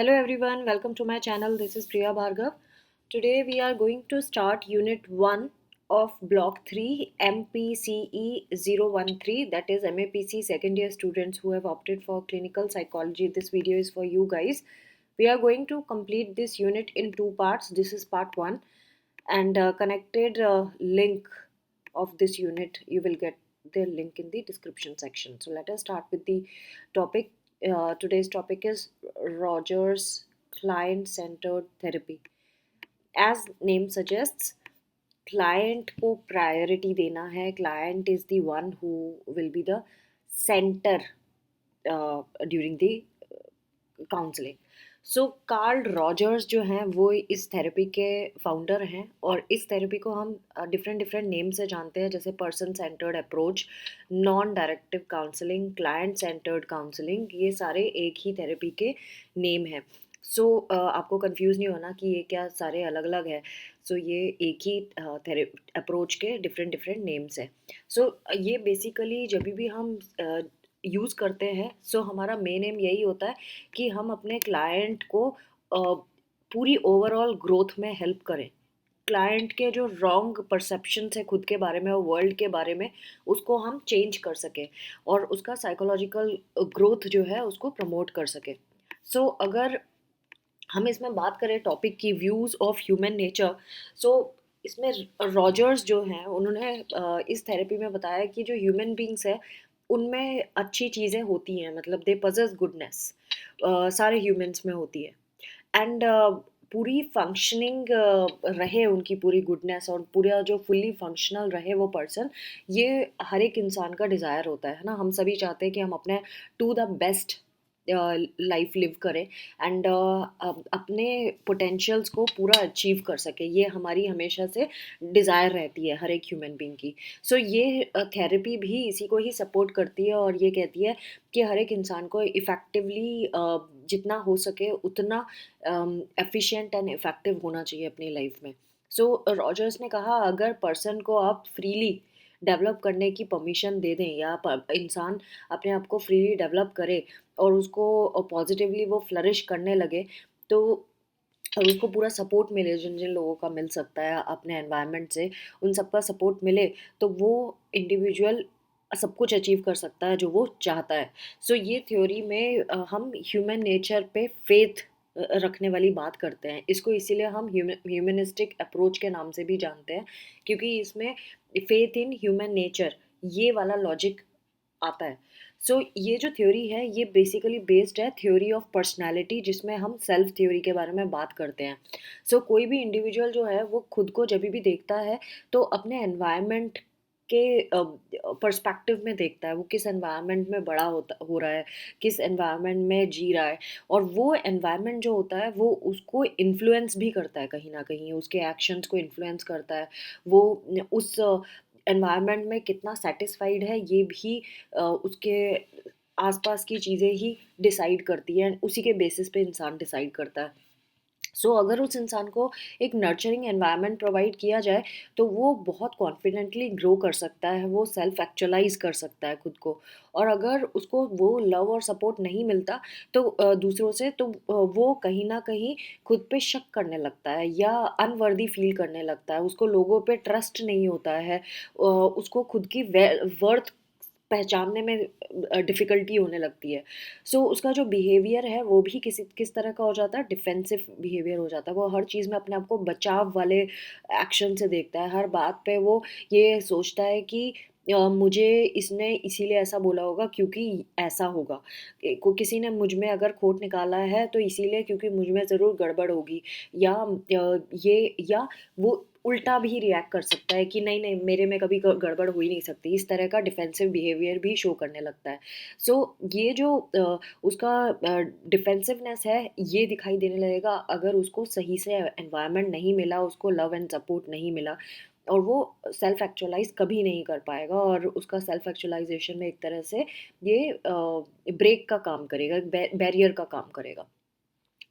Hello everyone, welcome to my channel. This is Priya Bhargav. Today we are going to start Unit 1 of Block 3 MPCE 013, that is MAPC second year students who have opted for clinical psychology. This video is for you guys. We are going to complete this unit in two parts. This is part 1 and connected link of this unit you will get the link in the description section. So let us start with the topic. Today's topic is Rogers client centered therapy. As name suggests, client को priority देना है. Client is the one who will be the center during the counselling. So Karl Rogers जो हैं वो इस therapy के founder हैं और इस थेरेपी को हम डिफरेंट डिफरेंट नेम से जानते हैं, जैसे person centred approach, non directive counselling, client centred counselling. ये सारे एक ही थेरेपी के नेम हैं. सो आपको कंफ्यूज नहीं होना कि ये क्या सारे अलग अलग है. सो ये एक ही अप्रोच के डिफरेंट डिफरेंट नेम्स हैं. सो ये बेसिकली जब भी हम यूज़ करते हैं, सो हमारा मेन एम यही होता है कि हम अपने क्लाइंट को पूरी ओवरऑल ग्रोथ में हेल्प करें. क्लाइंट के जो रॉन्ग परसेप्शन है खुद के बारे में और वर्ल्ड के बारे में, उसको हम चेंज कर सकें और उसका साइकोलॉजिकल ग्रोथ जो है उसको प्रमोट कर सकें. सो अगर हम इसमें बात करें टॉपिक की व्यूज़ ऑफ ह्यूमन नेचर, सो इसमें रॉजर्स जो हैं उन्होंने इस थेरेपी में बताया कि जो ह्यूमन बींग्स है उनमें अच्छी चीज़ें होती हैं, मतलब दे पजेस गुडनेस, सारे ह्यूमंस में होती है. एंड पूरी फंक्शनिंग रहे उनकी पूरी गुडनेस और पूरा जो फुल्ली फंक्शनल रहे वो पर्सन, ये हर एक इंसान का डिज़ायर होता है ना. हम सभी चाहते हैं कि हम अपने to the best life live करें एंड अपने पोटेंशियल्स को पूरा अचीव कर सके. ये हमारी हमेशा से डिज़ायर रहती है हर एक ह्यूमन बीइंग की. सो ये थेरेपी भी इसी को ही सपोर्ट करती है और ये कहती है कि हर एक इंसान को इफ़ेक्टिवली जितना हो सके उतना एफिशिएंट एंड इफ़ेक्टिव होना चाहिए अपनी लाइफ में. सो रॉजर्स ने कहा अगर पर्सन को आप फ्रीली डेवलप करने की परमिशन दे दें या इंसान अपने आप को फ्रीली डेवलप करे और उसको पॉजिटिवली वो फ्लरिश करने लगे, तो और उसको पूरा सपोर्ट मिले जिन जिन लोगों का मिल सकता है अपने एनवायरनमेंट से, उन सबका सपोर्ट मिले, तो वो इंडिविजुअल सब कुछ अचीव कर सकता है जो वो चाहता है. सो ये थ्योरी में हम ह्यूमन नेचर पे फेथ रखने वाली बात करते हैं. इसको इसीलिए हम ह्यूमनिस्टिक अप्रोच के नाम से भी जानते हैं, क्योंकि इसमें फेथ इन ह्यूमन नेचर ये वाला लॉजिक आता है. सो ये जो थ्योरी है ये बेसिकली बेस्ड है थ्योरी ऑफ पर्सनालिटी, जिसमें हम सेल्फ थ्योरी के बारे में बात करते हैं. सो कोई भी इंडिविजुअल जो है वो खुद को जब भी देखता है तो अपने एनवायरनमेंट के पर्सपेक्टिव में देखता है. वो किस एनवायरनमेंट में बड़ा होता हो रहा है, किस एनवायरनमेंट में जी रहा है, और वो एनवायरनमेंट जो होता है वो उसको इन्फ्लुएंस भी करता है, कहीं ना कहीं उसके एक्शंस को इन्फ्लुएंस करता है. वो उस एनवायरनमेंट में कितना सेटिस्फाइड है ये भी उसके आसपास की चीज़ें ही डिसाइड करती हैं, उसी के बेसिस पे इंसान डिसाइड करता है. सो अगर उस इंसान को एक नर्चरिंग एनवायरनमेंट प्रोवाइड किया जाए तो वो बहुत कॉन्फिडेंटली ग्रो कर सकता है, वो सेल्फ एक्चुअलाइज कर सकता है खुद को. और अगर उसको वो लव और सपोर्ट नहीं मिलता तो दूसरों से, तो वो कहीं ना कहीं खुद पे शक करने लगता है या अनवर्दी फील करने लगता है. उसको लोगों पे ट्रस्ट नहीं होता है, उसको खुद की वर्थ पहचानने में डिफ़िकल्टी होने लगती है. सो उसका जो बिहेवियर है वो भी किस तरह का हो जाता है, डिफेंसिव बिहेवियर हो जाता है. वो हर चीज़ में अपने आप को बचाव वाले एक्शन से देखता है. हर बात पे वो ये सोचता है कि मुझे इसने इसीलिए ऐसा बोला होगा क्योंकि ऐसा होगा. किसी ने मुझ में अगर खोट निकाला है तो इसीलिए क्योंकि मुझ में ज़रूर गड़बड़ होगी, या ये या वो उल्टा भी रिएक्ट कर सकता है कि नहीं नहीं मेरे में कभी गड़बड़ हो ही नहीं सकती. इस तरह का डिफेंसिव बिहेवियर भी शो करने लगता है. सो ये जो उसका डिफेंसिवनेस है ये दिखाई देने लगेगा अगर उसको सही से एनवायरनमेंट नहीं मिला, उसको लव एंड सपोर्ट नहीं मिला, और वो सेल्फ एक्चुअलाइज कभी नहीं कर पाएगा. और उसका सेल्फ एक्चुअलाइजेशन में एक तरह से ये ब्रेक का काम करेगा, बैरियर का काम करेगा.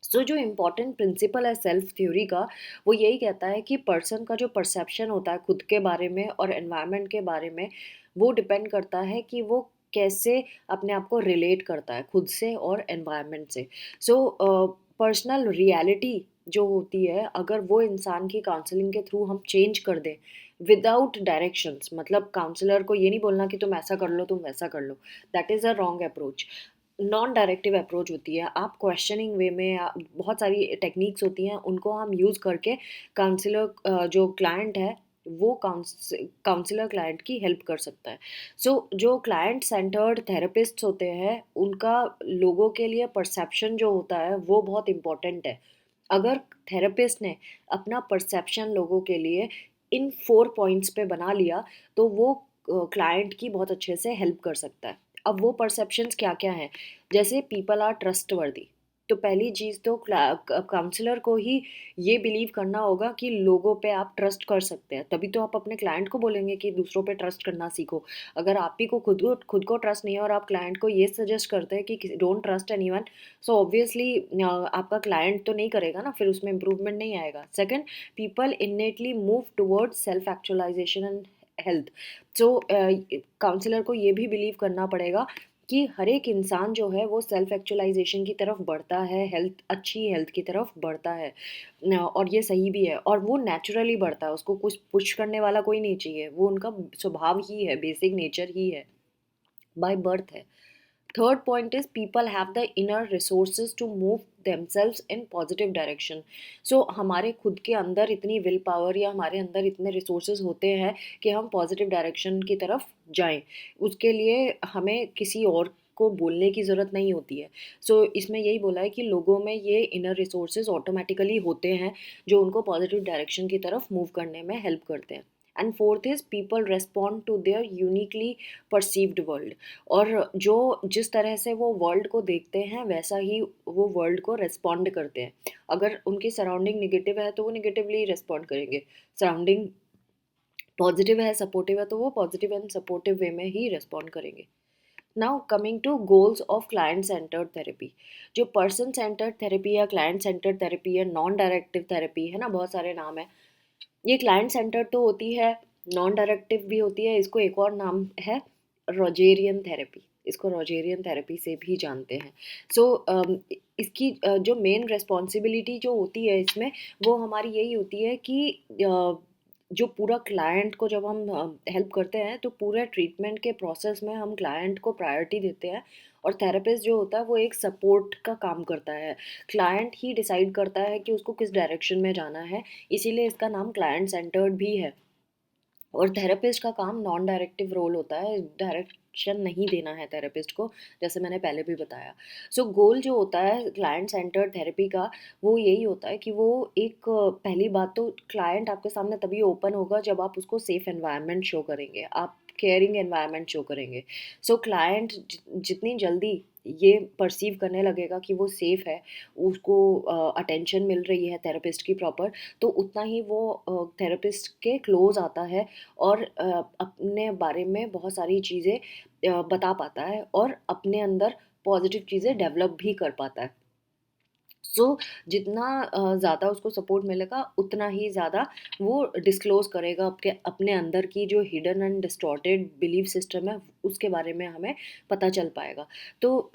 सो जो इम्पोर्टेंट प्रिंसिपल है सेल्फ थ्योरी का, वो यही कहता है कि पर्सन का जो परसेप्शन होता है खुद के बारे में और एनवायरनमेंट के बारे में, वो डिपेंड करता है कि वो कैसे अपने आप को रिलेट करता है खुद से और एनवायरनमेंट से. सो पर्सनल रियलिटी जो होती है, अगर वो इंसान की काउंसलिंग के थ्रू हम चेंज कर दें विदाउट डायरेक्शंस, मतलब काउंसलर को ये नहीं बोलना कि तुम ऐसा कर लो तुम वैसा कर लो, that is a wrong approach. Non directive approach होती है, आप क्वेश्चनिंग वे में बहुत सारी टेक्निक्स होती हैं, उनको हम यूज़ करके काउंसलर जो क्लाइंट है वो काउंसलर क्लाइंट की हेल्प कर सकता है। सो जो क्लाइंट सेंटर्ड थेरेपिस्ट होते हैं उनका लोगों के लिए परसेप्शन जो होता है वो बहुत इम्पोर्टेंट है। अगर थेरेपिस्ट ने अपना परसेप्शन लोगों के लिए इन 4 पॉइंट्स पे बना लिया तो वो क्लाइंट की बहुत अच्छे से हेल्प कर सकता है। अब वो परसेप्शंस क्या-क्या हैं? जैसे पीपल आर ट्रस्टवर्दी, तो पहली चीज़ तो काउंसलर को ही ये बिलीव करना होगा कि लोगों पे आप ट्रस्ट कर सकते हैं, तभी तो आप अपने क्लाइंट को बोलेंगे कि दूसरों पे ट्रस्ट करना सीखो। अगर आप ही को खुद को ट्रस्ट नहीं है और आप क्लाइंट को ये सजेस्ट करते हैं कि don't trust anyone, so obviously आपका क्लाइंट तो नहीं करेगा ना, फिर उसमें इम्प्रूवमेंट नहीं आएगा। Second, people innately move towards self actualisation and health. So counsellor को ये भी बिलीव करना पड़ेगा कि हर एक इंसान जो है वो सेल्फ एक्चुअलाइजेशन की तरफ बढ़ता है, हेल्थ अच्छी हेल्थ की तरफ बढ़ता है। और ये सही भी है और वो नेचुरली बढ़ता है, उसको कुछ पुश करने वाला कोई नहीं चाहिए, वो उनका स्वभाव ही है, बेसिक नेचर ही है, बाय बर्थ है। Third point is people have the inner resources to move themselves in positive direction. So हमारे खुद के अंदर इतनी विल पावर या हमारे अंदर इतने रिसोर्सेज होते हैं कि हम पॉजिटिव डायरेक्शन की तरफ जाएं, उसके लिए हमें किसी और को बोलने की ज़रूरत नहीं होती है। सो इसमें यही बोला है कि लोगों में ये इनर रिसोर्सेज ऑटोमेटिकली होते हैं जो उनको पॉजिटिव डायरेक्शन की तरफ मूव करने में हेल्प करते हैं। And fourth is people respond to their uniquely perceived world, और जो जिस तरह से वो वर्ल्ड को देखते हैं वैसा ही वो वर्ल्ड को रेस्पॉन्ड करते हैं। अगर उनकी सराउंडिंग निगेटिव है तो वो निगेटिवली रेस्पॉन्ड करेंगे, सराउंडिंग पॉजिटिव है सपोर्टिव है तो वो पॉजिटिव एंड सपोर्टिव वे में ही रेस्पॉन्ड करेंगे। Now coming to goals of client centred therapy. जो पर्सन सेंटर्ड थेरेपी या क्लाइंट सेंटर्ड थेरेपी या नॉन डायरेक्टिव थेरेपी है ना, बहुत सारे नाम है। ये क्लाइंट सेंटर्ड तो होती है, नॉन डायरेक्टिव भी होती है, इसको एक और नाम है रोजेरियन थेरेपी, इसको रोजेरियन थेरेपी से भी जानते हैं। सो इसकी जो मेन रिस्पॉन्सिबिलिटी जो होती है इसमें, वो हमारी यही होती है कि जो पूरा क्लाइंट को जब हम हेल्प करते हैं तो पूरे ट्रीटमेंट के प्रोसेस में हम क्लाइंट को प्रायोरिटी देते हैं, और थेरेपिस्ट जो होता है वो एक सपोर्ट का काम करता है। क्लाइंट ही डिसाइड करता है कि उसको किस डायरेक्शन में जाना है, इसीलिए इसका नाम क्लाइंट सेंटर्ड भी है। और थेरेपिस्ट का काम नॉन डायरेक्टिव रोल होता है, डायरेक्शन नहीं देना है थेरेपिस्ट को, जैसे मैंने पहले भी बताया। सो गोल जो होता है क्लाइंट सेंटर्ड थेरेपी का, वो यही होता है कि वो एक पहली बात तो क्लाइंट आपके सामने तभी ओपन होगा जब आप उसको सेफ एनवायरनमेंट शो करेंगे, आप केयरिंग एनवायरनमेंट शो करेंगे। सो क्लाइंट जितनी जल्दी ये परसीव करने लगेगा कि वो सेफ है, उसको अटेंशन मिल रही है थेरेपिस्ट की प्रॉपर, तो उतना ही वो थेरेपिस्ट के क्लोज आता है और अपने बारे में बहुत सारी चीज़ें बता पाता है और अपने अंदर पॉजिटिव चीज़ें डेवलप भी कर पाता है। सो जितना ज़्यादा उसको सपोर्ट मिलेगा उतना ही ज़्यादा वो डिस्क्लोज करेगा अपने अंदर की जो hidden and distorted belief system है उसके बारे में हमें पता चल पाएगा। तो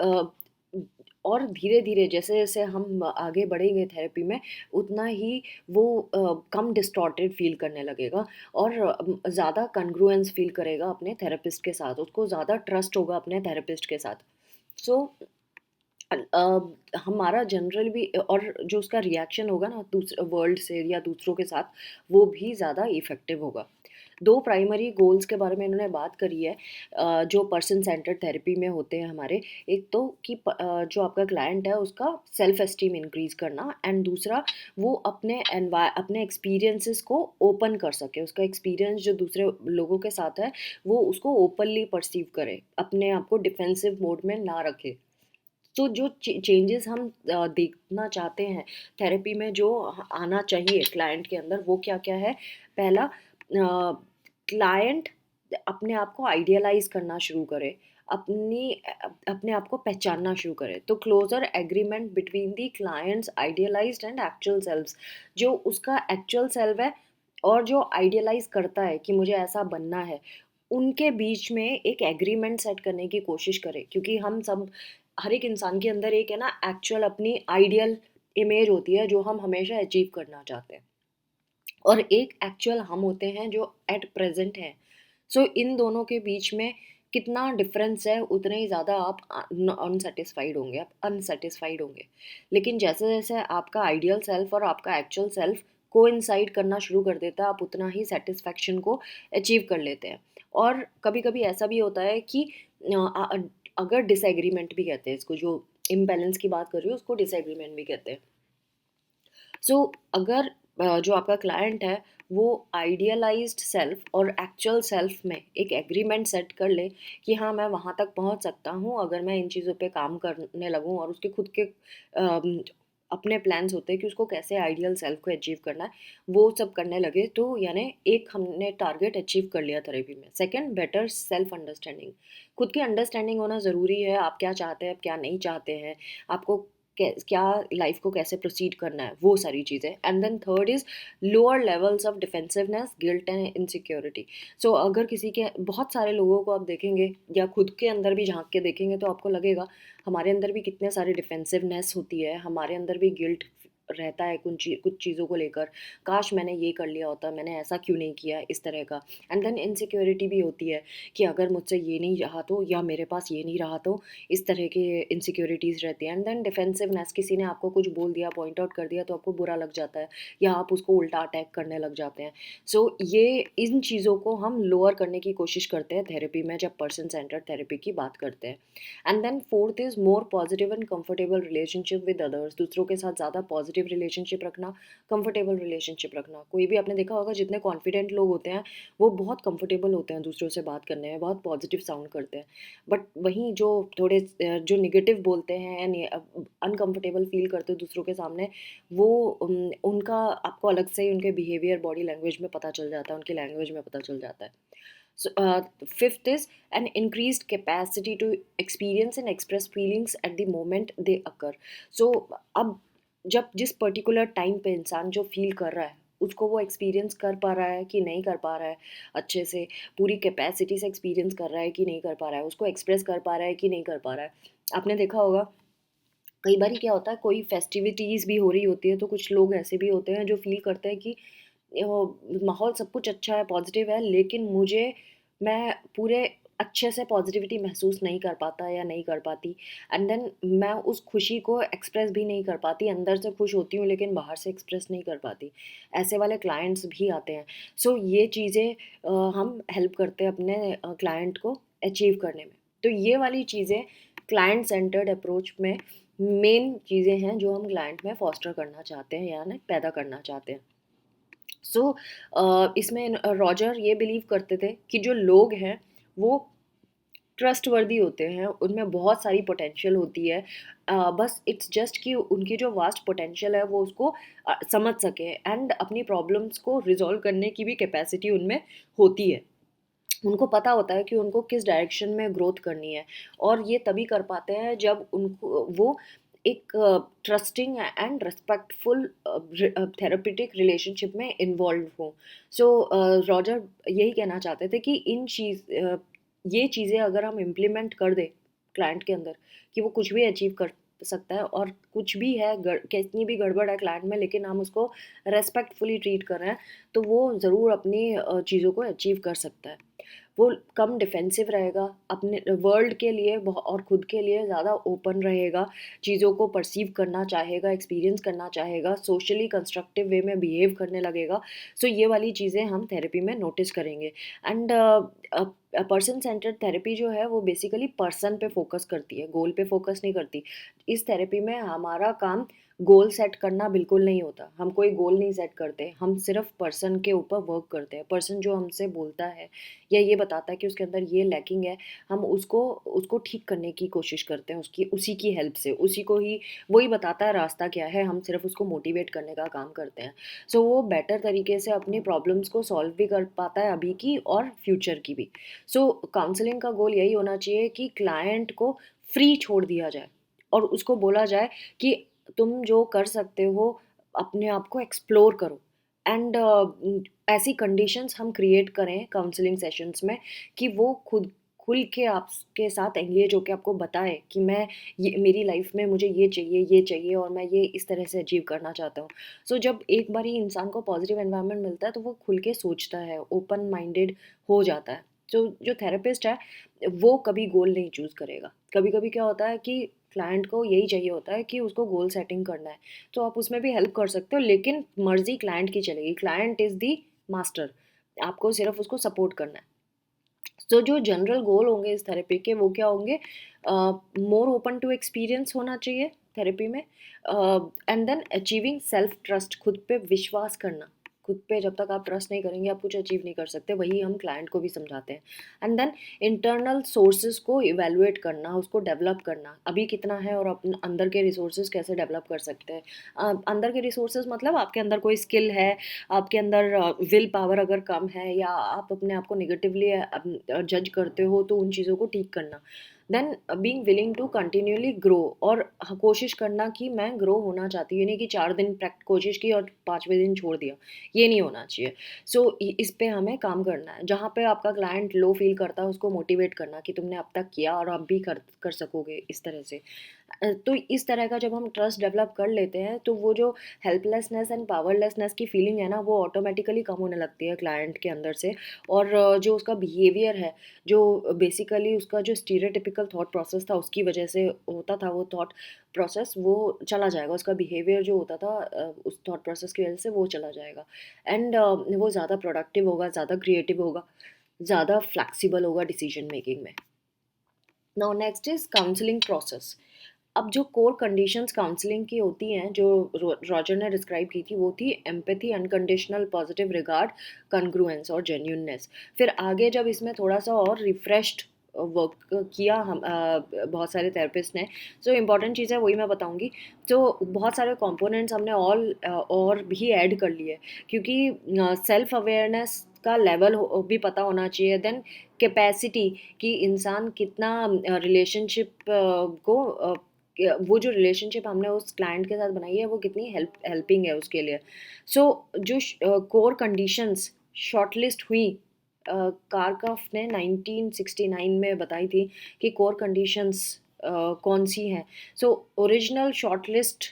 और धीरे धीरे जैसे जैसे हम आगे बढ़ेंगे थेरेपी में, उतना ही वो कम डिस्टॉर्टेड फील करने लगेगा और ज़्यादा कन्ग्रुएंस फील करेगा अपने थेरेपिस्ट के साथ, उसको ज़्यादा ट्रस्ट होगा अपने थेरेपिस्ट के साथ। सो हमारा जनरल भी, और जो उसका रिएक्शन होगा ना दूसरे वर्ल्ड से या दूसरों के साथ, वो भी ज़्यादा इफ़ेक्टिव होगा। दो प्राइमरी गोल्स के बारे में इन्होंने बात करी है जो पर्सन सेंटर्ड थेरेपी में होते हैं हमारे। एक तो कि जो आपका क्लाइंट है उसका सेल्फ एस्टीम इंक्रीज़ करना, एंड दूसरा वो अपने एक्सपीरियंसेस को ओपन कर सके, उसका एक्सपीरियंस जो दूसरे लोगों के साथ है वो उसको ओपनली परसीव करे, अपने आप को डिफेंसिव मोड में ना रखे। तो जो चेंजेस हम देखना चाहते हैं थेरेपी में, जो आना चाहिए क्लाइंट के अंदर, वो क्या क्या है। पहला, क्लाइंट अपने आप को आइडियलाइज करना शुरू करे, अपने आप को पहचानना शुरू करे। तो closure agreement between the clients idealised and actual selves, जो उसका एक्चुअल सेल्व है और जो आइडियलाइज करता है कि मुझे ऐसा बनना है, उनके बीच में एक एग्रीमेंट सेट करने की कोशिश करें। क्योंकि हम सब, हर एक इंसान के अंदर एक है ना एक्चुअल अपनी आइडियल इमेज होती है जो हम हमेशा अचीव करना चाहते हैं, और एक एक्चुअल हम होते हैं जो एट प्रेजेंट है। सो इन दोनों के बीच में कितना डिफरेंस है, उतने ही ज़्यादा आप अनसेटिस्फाइड होंगे, आप अनसेटिस्फाइड होंगे। लेकिन जैसे जैसे आपका आइडियल सेल्फ और आपका एक्चुअल सेल्फ कोइंसाइड करना शुरू कर देता है, आप उतना ही सेटिस्फैक्शन को अचीव कर लेते हैं। और कभी कभी ऐसा भी होता है कि अगर डिसएग्रीमेंट भी कहते हैं इसको, जो इम्बैलेंस की बात कर रही हूँ उसको डिसएग्रीमेंट भी कहते हैं। सो अगर जो आपका क्लाइंट है वो आइडियलाइज्ड सेल्फ और एक्चुअल सेल्फ में एक एग्रीमेंट सेट कर ले कि हाँ मैं वहाँ तक पहुँच सकता हूँ अगर मैं इन चीज़ों पे काम करने लगूँ, और उसके खुद के अपने प्लान्स होते हैं कि उसको कैसे आइडियल सेल्फ को अचीव करना है, वो सब करने लगे, तो यानी एक हमने टारगेट अचीव कर लिया थेरेपी में। Second, better self understanding. खुद की अंडरस्टैंडिंग होना ज़रूरी है, आप क्या चाहते हैं, आप क्या नहीं चाहते हैं, आपको क्या लाइफ को कैसे प्रोसीड करना है, वो सारी चीज़ें। And then third is lower levels of defensiveness, guilt and insecurity. So अगर किसी के, बहुत सारे लोगों को आप देखेंगे या खुद के अंदर भी झांक के देखेंगे तो आपको लगेगा हमारे अंदर भी कितने सारे डिफेंसिवनेस होती है, हमारे अंदर भी गिल्ट रहता है कुछ चीज़ों को लेकर, काश मैंने ये कर लिया होता, मैंने ऐसा क्यों नहीं किया, इस तरह का। एंड देन इनसिक्योरिटी भी होती है कि अगर मुझसे ये नहीं रहा तो, या मेरे पास ये नहीं रहा तो, इस तरह के इनसिक्योरिटीज़ रहती हैं। एंड देन डिफेंसिवनेस, किसी ने आपको कुछ बोल दिया, पॉइंट आउट कर दिया तो आपको बुरा लग जाता है, या आप उसको उल्टा अटैक करने लग जाते हैं। सो ये इन चीज़ों को हम लोअर करने की कोशिश करते हैं थेरेपी में, जब पर्सन सेंटर्ड थेरेपी की बात करते हैं। And then fourth is more positive and comfortable relationship with others. दूसरों के साथ ज़्यादा पॉजिटिव रिलेशनशिप रखना, कंफर्टेबल रिलेशनशिप रखना। कोई भी आपने देखा होगा जितने कॉन्फिडेंट लोग होते हैं वो बहुत कंफर्टेबल होते हैं दूसरों से बात करने में, बहुत पॉजिटिव साउंड करते हैं। बट वहीं जो थोड़े जो निगेटिव बोलते हैं अनकंफर्टेबल फील करते हैं दूसरों के सामने, वो उनका आपको अलग से ही उनके बिहेवियर, बॉडी लैंग्वेज में पता चल जाता है, उनकी लैंग्वेज में पता चल जाता है। So, fifth is an increased capacity to experience and express feelings at the moment they occur. So, अब जब जिस पर्टिकुलर टाइम पे इंसान जो फील कर रहा है उसको वो एक्सपीरियंस कर पा रहा है कि नहीं कर पा रहा है, अच्छे से पूरी कैपेसिटी से एक्सपीरियंस कर रहा है कि नहीं कर पा रहा है, उसको एक्सप्रेस कर पा रहा है कि नहीं कर पा रहा है। आपने देखा होगा कई बार क्या होता है, कोई फेस्टिविटीज़ भी हो रही होती है तो कुछ लोग ऐसे भी होते हैं जो फील करते हैं कि माहौल सब कुछ अच्छा है, पॉजिटिव है, लेकिन मैं पूरे अच्छे से पॉजिटिविटी महसूस नहीं कर पाता या नहीं कर पाती। एंड देन मैं उस खुशी को एक्सप्रेस भी नहीं कर पाती, अंदर से खुश होती हूँ लेकिन बाहर से एक्सप्रेस नहीं कर पाती। ऐसे वाले क्लाइंट्स भी आते हैं। सो ये चीज़ें हम हेल्प करते हैं अपने क्लाइंट को अचीव करने में। तो ये वाली चीज़ें क्लाइंट सेंटर्ड अप्रोच में मेन चीज़ें हैं जो हम क्लाइंट में फॉस्टर करना चाहते हैं, यानी पैदा करना चाहते हैं। सो इसमें रॉजर ये बिलीव करते थे कि जो लोग हैं वो ट्रस्टवर्दी होते हैं, उनमें बहुत सारी पोटेंशियल होती है। बस इट्स जस्ट कि उनकी जो वास्ट पोटेंशियल है वो उसको समझ सके, एंड अपनी प्रॉब्लम्स को रिजॉल्व करने की भी कैपेसिटी उनमें होती है। उनको पता होता है कि उनको किस डायरेक्शन में ग्रोथ करनी है, और ये तभी कर पाते हैं जब उनको वो एक trusting and respectful therapeutic relationship में इन्वॉल्व हो। सो रॉजर यही कहना चाहते थे कि ये चीज़ें अगर हम इम्प्लीमेंट कर दें क्लाइंट के अंदर, कि वो कुछ भी अचीव कर सकता है, और कुछ भी है कितनी भी गड़बड़ है क्लाइंट में लेकिन हम उसको रेस्पेक्टफुली ट्रीट कर रहे हैं, तो वो ज़रूर अपनी चीज़ों को अचीव कर सकता है। वो कम डिफेंसिव रहेगा, अपने वर्ल्ड के लिए और खुद के लिए ज़्यादा ओपन रहेगा, चीज़ों को परसीव करना चाहेगा, एक्सपीरियंस करना चाहेगा, सोशली कंस्ट्रक्टिव वे में बिहेव करने लगेगा। सो ये वाली चीज़ें हम थेरेपी में नोटिस करेंगे। एंड पर्सन सेंटर्ड थेरेपी जो है वो बेसिकली पर्सन पे फोकस करती है, गोल पे फोकस नहीं करती। इस थेरेपी में हमारा काम गोल सेट करना बिल्कुल नहीं होता, हम कोई गोल नहीं सेट करते, हम सिर्फ पर्सन के ऊपर वर्क करते हैं। पर्सन जो हमसे बोलता है या ये बताता है कि उसके अंदर ये लैकिंग है, हम उसको उसको ठीक करने की कोशिश करते हैं, उसी की हेल्प से, उसी को ही, वही बताता है रास्ता क्या है, हम सिर्फ उसको मोटिवेट करने का काम करते हैं। सो वो बेटर तरीके से अपनी प्रॉब्लम्स को सॉल्व भी कर पाता है, अभी की और फ्यूचर की भी। सो काउंसलिंग का गोल यही होना चाहिए कि क्लाइंट को फ्री छोड़ दिया जाए और उसको बोला जाए कि तुम जो कर सकते हो अपने आप को एक्सप्लोर करो। एंड ऐसी कंडीशंस हम क्रिएट करें काउंसलिंग सेशंस में कि वो खुद खुल के आपके साथ एंगेज होके आपको बताए कि मैं ये मेरी लाइफ में मुझे ये चाहिए और मैं ये इस तरह से अचीव करना चाहता हूँ। सो जब एक बार ही इंसान को पॉजिटिव एनवायरनमेंट मिलता है तो वो खुल के सोचता है, ओपन माइंडेड हो जाता है। तो जो थेरेपिस्ट है वो कभी गोल नहीं चूज़ करेगा। कभी कभी क्या होता है कि क्लाइंट को यही चाहिए होता है कि उसको गोल सेटिंग करना है, तो आप उसमें भी हेल्प कर सकते हो, लेकिन मर्जी क्लाइंट की चलेगी। क्लाइंट इज़ दी मास्टर, आपको सिर्फ उसको सपोर्ट करना है। तो जो जनरल गोल होंगे इस थेरेपी के वो क्या होंगे? मोर ओपन टू एक्सपीरियंस होना चाहिए थेरेपी में, and then achieving self trust, खुद पे विश्वास करना। खुद पे जब तक आप ट्रस्ट नहीं करेंगे आप कुछ अचीव नहीं कर सकते, वही हम क्लाइंट को भी समझाते हैं। एंड देन इंटरनल सोर्सेज को इवेलुएट करना, उसको डेवलप करना, अभी कितना है और अपने अंदर के रिसोर्सेज कैसे डेवलप कर सकते हैं। अंदर के रिसोर्सेज मतलब आपके अंदर कोई स्किल है, आपके अंदर विल पावर अगर कम है, या आप अपने आप को निगेटिवली जज करते हो, तो उन चीज़ों को ठीक करना। Then being willing to continually grow, और कोशिश करना कि मैं ग्रो होना चाहती हूँ, ये नहीं कि 4 दिन कोशिश की और 5वें दिन छोड़ दिया, ये नहीं होना चाहिए। सो इस पे हमें काम करना है। जहाँ पे आपका क्लाइंट लो फील करता है उसको मोटिवेट करना कि तुमने अब तक किया और अब भी कर कर सकोगे, इस तरह से। तो इस तरह का जब हम ट्रस्ट डेवलप कर लेते हैं तो वो जो हेल्पलेसनेस एंड पावरलेसनेस की फीलिंग है ना, वो ऑटोमेटिकली कम होने लगती है क्लाइंट के अंदर से। और जो उसका बिहेवियर है, जो बेसिकली उसका जो स्टीरियोटिपिकल थॉट प्रोसेस था उसकी वजह से होता था, वो थॉट प्रोसेस वो चला जाएगा। उसका बिहेवियर जो होता था उस थॉट प्रोसेस की वजह से वो चला जाएगा। एंड वो ज़्यादा प्रोडक्टिव होगा, ज़्यादा क्रिएटिव होगा, ज़्यादा फ्लैक्सीबल होगा डिसीजन मेकिंग में। Now next is counselling process. अब जो कोर कंडीशंस काउंसलिंग की होती हैं, जो रॉजर ने डिस्क्राइब की थी, वो थी empathy, unconditional positive regard, congruence और जेन्यूननेस। फिर आगे जब इसमें थोड़ा सा और रिफ्रेश्ड वर्क किया हम बहुत सारे थेरेपिस्ट ने, जो इंपॉर्टेंट चीज़ है वही मैं बताऊंगी। तो बहुत सारे कंपोनेंट्स हमने और भी ऐड कर लिए, क्योंकि सेल्फ अवेयरनेस का लेवल भी पता होना चाहिए। देन कैपेसिटी, कि इंसान कितना रिलेशनशिप को वो जो रिलेशनशिप हमने उस क्लाइंट के साथ बनाई है वो कितनी हेल्पिंग है उसके लिए। सो जो कोर कंडीशंस शॉर्टलिस्ट हुई, कारकफ ने 1969 में बताई थी कि कोर कंडीशंस कौन सी हैं। So original shortlist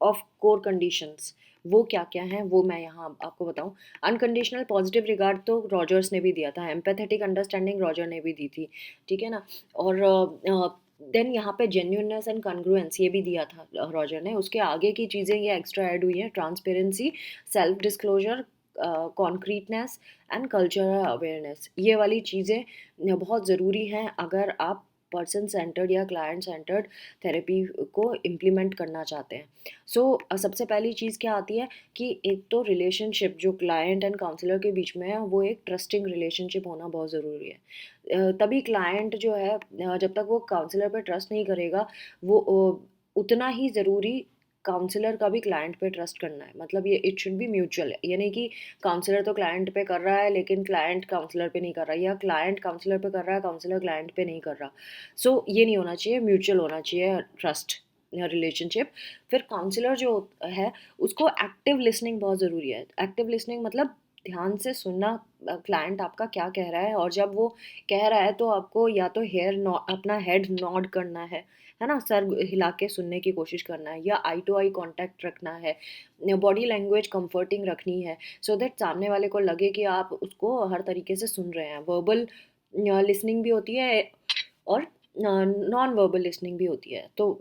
of core conditions वो क्या क्या हैं वो मैं यहाँ आपको बताऊँ। अनकंडीशनल पॉजिटिव रिगार्ड तो रॉजर्स ने भी दिया था, एम्पैथेटिक अंडरस्टैंडिंग रॉजर ने भी दी थी, ठीक है ना। और देन यहाँ पे जेन्यूननेस एंड कॉन्ग्रुएंस ये भी दिया था रॉजर ने। उसके आगे की चीज़ें ये एक्स्ट्रा ऐड हुई हैं, transparency, self disclosure, concreteness and cultural awareness. ये वाली चीज़ें बहुत ज़रूरी हैं अगर आप पर्सन सेंटर्ड या क्लाइंट सेंटर्ड थेरेपी को इम्प्लीमेंट करना चाहते हैं। सो सबसे पहली चीज़ क्या आती है कि एक तो रिलेशनशिप जो क्लाइंट एंड काउंसलर के बीच में है वो एक ट्रस्टिंग रिलेशनशिप होना बहुत ज़रूरी है। तभी क्लाइंट जो है जब तक वो काउंसलर पे ट्रस्ट नहीं करेगा, वो उतना ही ज़रूरी काउंसलर का भी क्लाइंट पे ट्रस्ट करना है। मतलब ये इट शुड बी म्यूचुअल, ये नहीं कि काउंसलर तो क्लाइंट पे कर रहा है लेकिन क्लाइंट काउंसलर पे नहीं कर रहा, या क्लाइंट काउंसलर पे कर रहा है काउंसलर क्लाइंट पे नहीं कर रहा। सो ये नहीं होना चाहिए, म्यूचुअल होना चाहिए ट्रस्ट या रिलेशनशिप। फिर काउंसलर जो है उसको एक्टिव लिसनिंग बहुत ज़रूरी है। एक्टिव लिसनिंग मतलब ध्यान से सुनना क्लाइंट आपका क्या कह रहा है, और जब वो कह रहा है तो आपको या तो अपना हेड नॉड करना है ना, सर हिला के सुनने की कोशिश करना है, या आई टू आई कांटेक्ट रखना है, बॉडी लैंग्वेज कंफर्टिंग रखनी है, सो दैट सामने वाले को लगे कि आप उसको हर तरीके से सुन रहे हैं। वर्बल लिसनिंग भी होती है और नॉन वर्बल लिसनिंग भी होती है। तो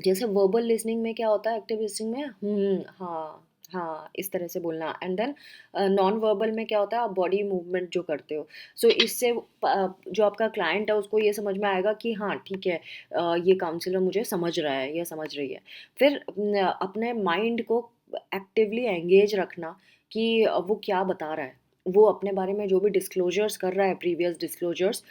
जैसे वर्बल लिसनिंग में क्या होता है, एक्टिव लिसनिंग में हाँ हाँ इस तरह से बोलना। एंड देन नॉन वर्बल में क्या होता है, आप बॉडी मूवमेंट जो करते हो। सो इससे जो आपका क्लाइंट है उसको ये समझ में आएगा कि हाँ ठीक है, ये काउंसलर मुझे समझ रहा है या समझ रही है। फिर अपने माइंड को एक्टिवली एंगेज रखना कि वो क्या बता रहा है, वो अपने बारे में जो भी डिस्क्लोजर्स कर रहा है, प्रीवियस डिस्क्लोजर्स,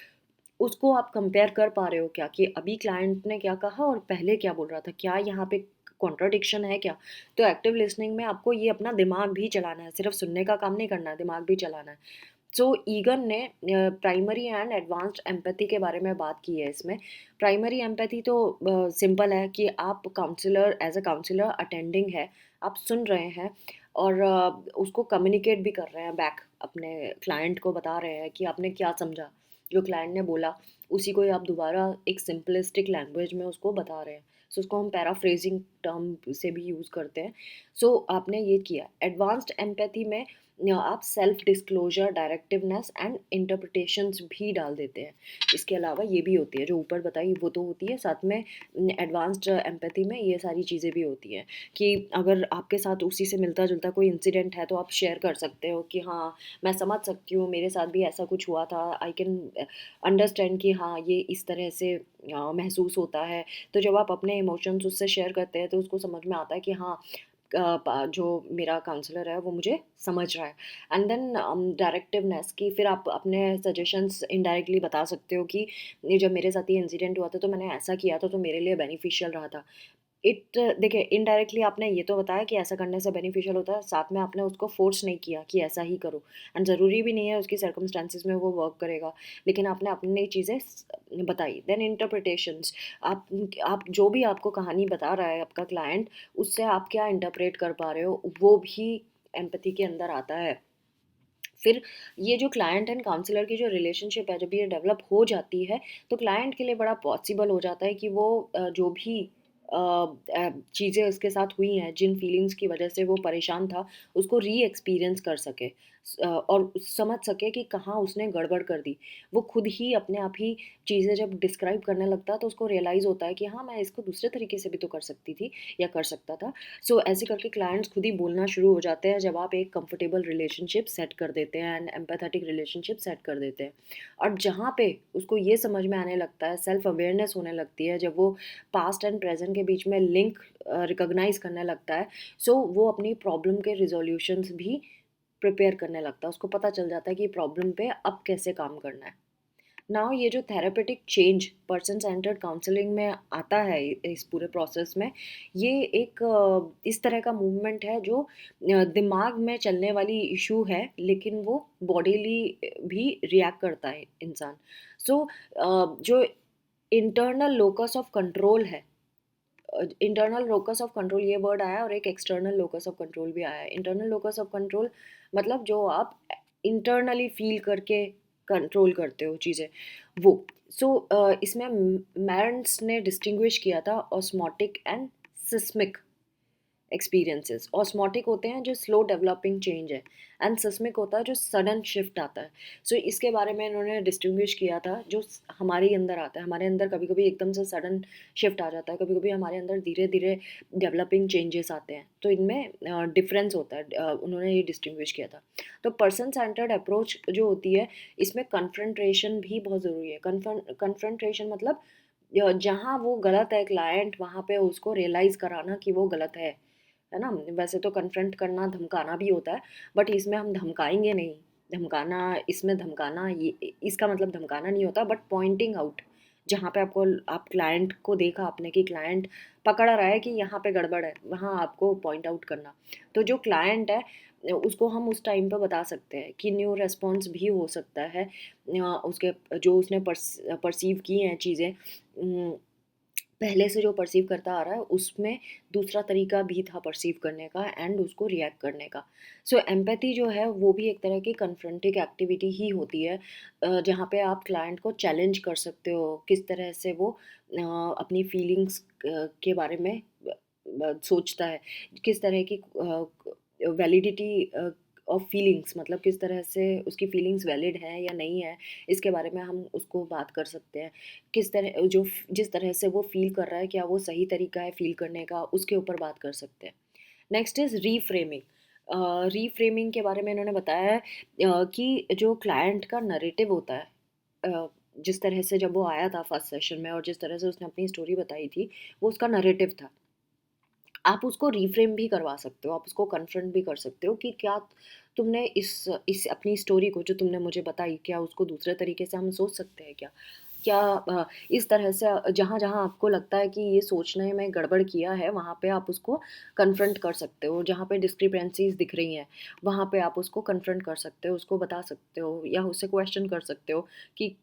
उसको आप कंपेयर कर पा रहे हो क्या, कि अभी क्लाइंट ने क्या कहा और पहले क्या बोल रहा था, क्या यहाँ पे कॉन्ट्राडिक्शन है क्या। तो एक्टिव लिसनिंग में आपको ये अपना दिमाग भी चलाना है, सिर्फ सुनने का काम नहीं करना है, दिमाग भी चलाना है। सो ईगन ने प्राइमरी एंड एडवांस्ड एम्पैथी के बारे में बात की है इसमें। प्राइमरी एम्पैथी तो सिंपल है कि आप counsellor as a counsellor attending है, आप सुन रहे हैं और उसको कम्युनिकेट भी कर रहे हैं बैक, अपने क्लाइंट को बता रहे हैं कि आपने क्या समझा, जो क्लाइंट ने बोला उसी को ही आप दोबारा एक सिंपलिस्टिक लैंग्वेज में उसको बता रहे हैं। सो उसको हम पैराफ्रेजिंग टर्म से भी यूज़ करते हैं। सो आपने ये किया। एडवांस्ड एम्पैथी में आप सेल्फ डिस्क्लोजर, डायरेक्टिवनेस एंड इंटरप्रिटेशंस भी डाल देते हैं। इसके अलावा ये भी होती है, जो ऊपर बताई वो तो होती है, साथ में एडवांस्ड एम्पैथी में ये सारी चीज़ें भी होती हैं कि अगर आपके साथ उसी से मिलता जुलता कोई इंसिडेंट है तो आप शेयर कर सकते हो कि हाँ, मैं समझ सकती हूँ, मेरे साथ भी ऐसा कुछ हुआ था, आई कैन अंडरस्टैंड कि हाँ ये इस तरह से महसूस होता है। तो जब आप अपने इमोशंस उससे शेयर करते हैं तो उसको समझ में आता है कि हाँ, जो मेरा काउंसलर है वो मुझे समझ रहा है। एंड देन डायरेक्टिवनेस की फिर आप अपने सजेशंस इनडायरेक्टली बता सकते हो कि ये जब मेरे साथ ये इंसिडेंट हुआ था तो मैंने ऐसा किया था तो मेरे लिए बेनिफिशियल रहा था। देखिए, इनडायरेक्टली आपने ये तो बताया कि ऐसा करने से बेनिफिशियल होता है, साथ में आपने उसको फोर्स नहीं किया कि ऐसा ही करो। एंड ज़रूरी भी नहीं है उसकी सर्कमस्टेंसेस में वो वर्क करेगा, लेकिन आपने अपनी चीज़ें बताई। देन इंटरप्रिटेशंस, आप आप जो भी आपको कहानी बता रहा है आपका क्लाइंट, उससे आप क्या इंटरप्रेट कर पा रहे हो, वो भी एम्पैथी के अंदर आता है। फिर ये जो क्लाइंट एंड काउंसलर की जो रिलेशनशिप है, जब ये डेवलप हो जाती है तो क्लाइंट के लिए बड़ा पॉसिबल हो जाता है कि वो जो भी चीज़ें उसके साथ हुई हैं, जिन फीलिंग्स की वजह से वो परेशान था, उसको री एक्सपीरियंस कर सके, और समझ सके कि कहाँ उसने गड़बड़ कर दी। वो खुद ही अपने आप ही चीज़ें जब डिस्क्राइब करने लगता है तो उसको रियलाइज़ होता है कि हाँ, मैं इसको दूसरे तरीके से भी तो कर सकती थी या कर सकता था। सो ऐसे करके क्लाइंट्स खुद ही बोलना शुरू हो जाते हैं जब आप एक कंफर्टेबल रिलेशनशिप सेट कर देते हैं एंड एम्पैथेटिक रिलेशनशिप सेट कर देते हैं। और जहाँ पे उसको ये समझ में आने लगता है, सेल्फ अवेयरनेस होने लगती है, जब वो पास्ट एंड प्रेजेंट के बीच में लिंक रिकॉग्नाइज करने लगता है, सो वो अपनी प्रॉब्लम के रिजोल्यूशंस भी प्रिपेयर करने लगता है। उसको पता चल जाता है कि प्रॉब्लम पे अब कैसे काम करना है। नाउ ये जो therapeutic change person centred counselling में आता है इस पूरे प्रोसेस में, ये एक इस तरह का मूवमेंट है जो दिमाग में चलने वाली इशू है, लेकिन वो बॉडीली भी रिएक्ट करता है इंसान। सो जो इंटरनल लोकस ऑफ कंट्रोल है, इंटरनल लोकस ऑफ कंट्रोल ये वर्ड आया और एक एक्सटर्नल लोकस ऑफ कंट्रोल भी आया है। इंटरनल लोकस ऑफ कंट्रोल मतलब जो आप इंटरनली फील करके कंट्रोल करते हो चीज़ें, वो। सो इसमें मैरन्स ने डिस्टिंग्विश किया था osmotic and seismic experiences. Osmotic होते हैं जो स्लो डेवलपिंग चेंज है, एंड सिस्मिक होता है जो सडन शिफ्ट आता है। सो इसके बारे में इन्होंने डिस्टिंग्विश किया था, जो हमारे अंदर आता है, हमारे अंदर कभी कभी एकदम से सडन शिफ्ट आ जाता है, कभी कभी हमारे अंदर धीरे धीरे डेवलपिंग चेंजेस आते हैं, तो इनमें डिफरेंस होता है। उन्होंने ये डिस्टिंग्विश किया था। तो पर्सन सेंटर्ड अप्रोच जो होती है, इसमें कन्फ्रंट्रेशन भी बहुत ज़रूरी है। कन्फ्रंट्रेशन मतलब जहाँ वो गलत है क्लाइंट, वहाँ पे उसको रियलाइज़ कराना कि वो गलत है ना? वैसे तो कन्फ्रंट करना धमकाना भी होता है, बट इसमें हम धमकाएँगे नहीं। धमकाना, इसमें धमकाना ये इसका मतलब धमकाना नहीं होता, बट पॉइंटिंग आउट। जहाँ पे आपको आप क्लाइंट को देखा आपने कि क्लाइंट पकड़ रहा है कि यहाँ पे गड़बड़ है, वहाँ आपको पॉइंट आउट करना। तो जो क्लाइंट है उसको हम उस टाइम पे बता सकते हैं कि न्यू रिस्पॉन्स भी हो सकता है। उसके जो उसने परसीव की हैं चीज़ें, पहले से जो परसीव करता आ रहा है उसमें दूसरा तरीका भी था परसीव करने का एंड उसको रिएक्ट करने का। सो एम्पैथी जो है वो भी एक तरह की कन्फ्रंटिंग एक्टिविटी ही होती है, जहाँ पे आप क्लाइंट को चैलेंज कर सकते हो किस तरह से वो अपनी फीलिंग्स के बारे में सोचता है, किस तरह की वैलिडिटी ऑफ फीलिंग्स, मतलब किस तरह से उसकी फीलिंग्स वैलिड हैं या नहीं है, इसके बारे में हम उसको बात कर सकते हैं। किस तरह जो जिस तरह से वो फील कर रहा है, क्या वो सही तरीका है फील करने का, उसके ऊपर बात कर सकते हैं। Next is reframing. रीफ्रेमिंग के बारे में इन्होंने बताया है कि जो क्लाइंट का नरेटिव होता है, जिस तरह से जब वो आया था फर्स्ट सेशन में और जिस तरह से उसने अपनी स्टोरी बताई थी, वो उसका नरेटिव था। आप उसको रिफ्रेम भी करवा सकते हो, आप उसको कन्फ्रंट भी कर सकते हो कि क्या तुमने इस अपनी स्टोरी को जो तुमने मुझे बताई, क्या उसको दूसरे तरीके से हम सोच सकते हैं क्या? क्या इस तरह से जहाँ-जहाँ आपको लगता है कि ये सोचने में गड़बड़ किया है, वहाँ पे आप उसको कन्फ्रंट कर सकते हो। जहाँ पे डिस्क्रिपेंसीज़ दिख रही हैं, वहाँ पे आप उसको कन्फ्रंट कर सकते हो, उसको बता सकते हो या उससे क्वेश्चन कर सकते हो कि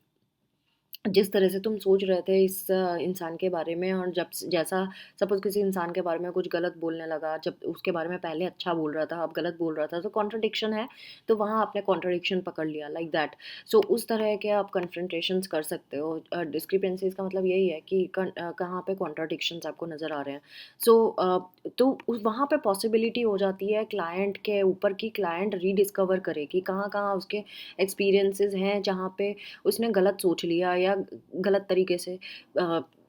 जिस तरह से तुम सोच रहे थे इस इंसान के बारे में, और जब जैसा सपोज किसी इंसान के बारे में कुछ गलत बोलने लगा, जब उसके बारे में पहले अच्छा बोल रहा था अब गलत बोल रहा था, तो कॉन्ट्रडिक्शन है। तो वहाँ आपने कॉन्ट्रडिक्शन पकड़ लिया, लाइक दैट। सो उस तरह के आप कन्फ्रंटेशंस कर सकते हो। डिस्क्रिपेंसीज का मतलब यही है कि कहाँ पे कॉन्ट्रडिक्शंस आपको नज़र आ रहे हैं। सो तो वहाँ पे पॉसिबिलिटी हो जाती है क्लाइंट के ऊपर कि क्लाइंट रीडिस्कवर करे कि कहाँ कहाँ उसके एक्सपीरियंसेस हैं जहाँ पे उसने गलत सोच लिया या गलत तरीके से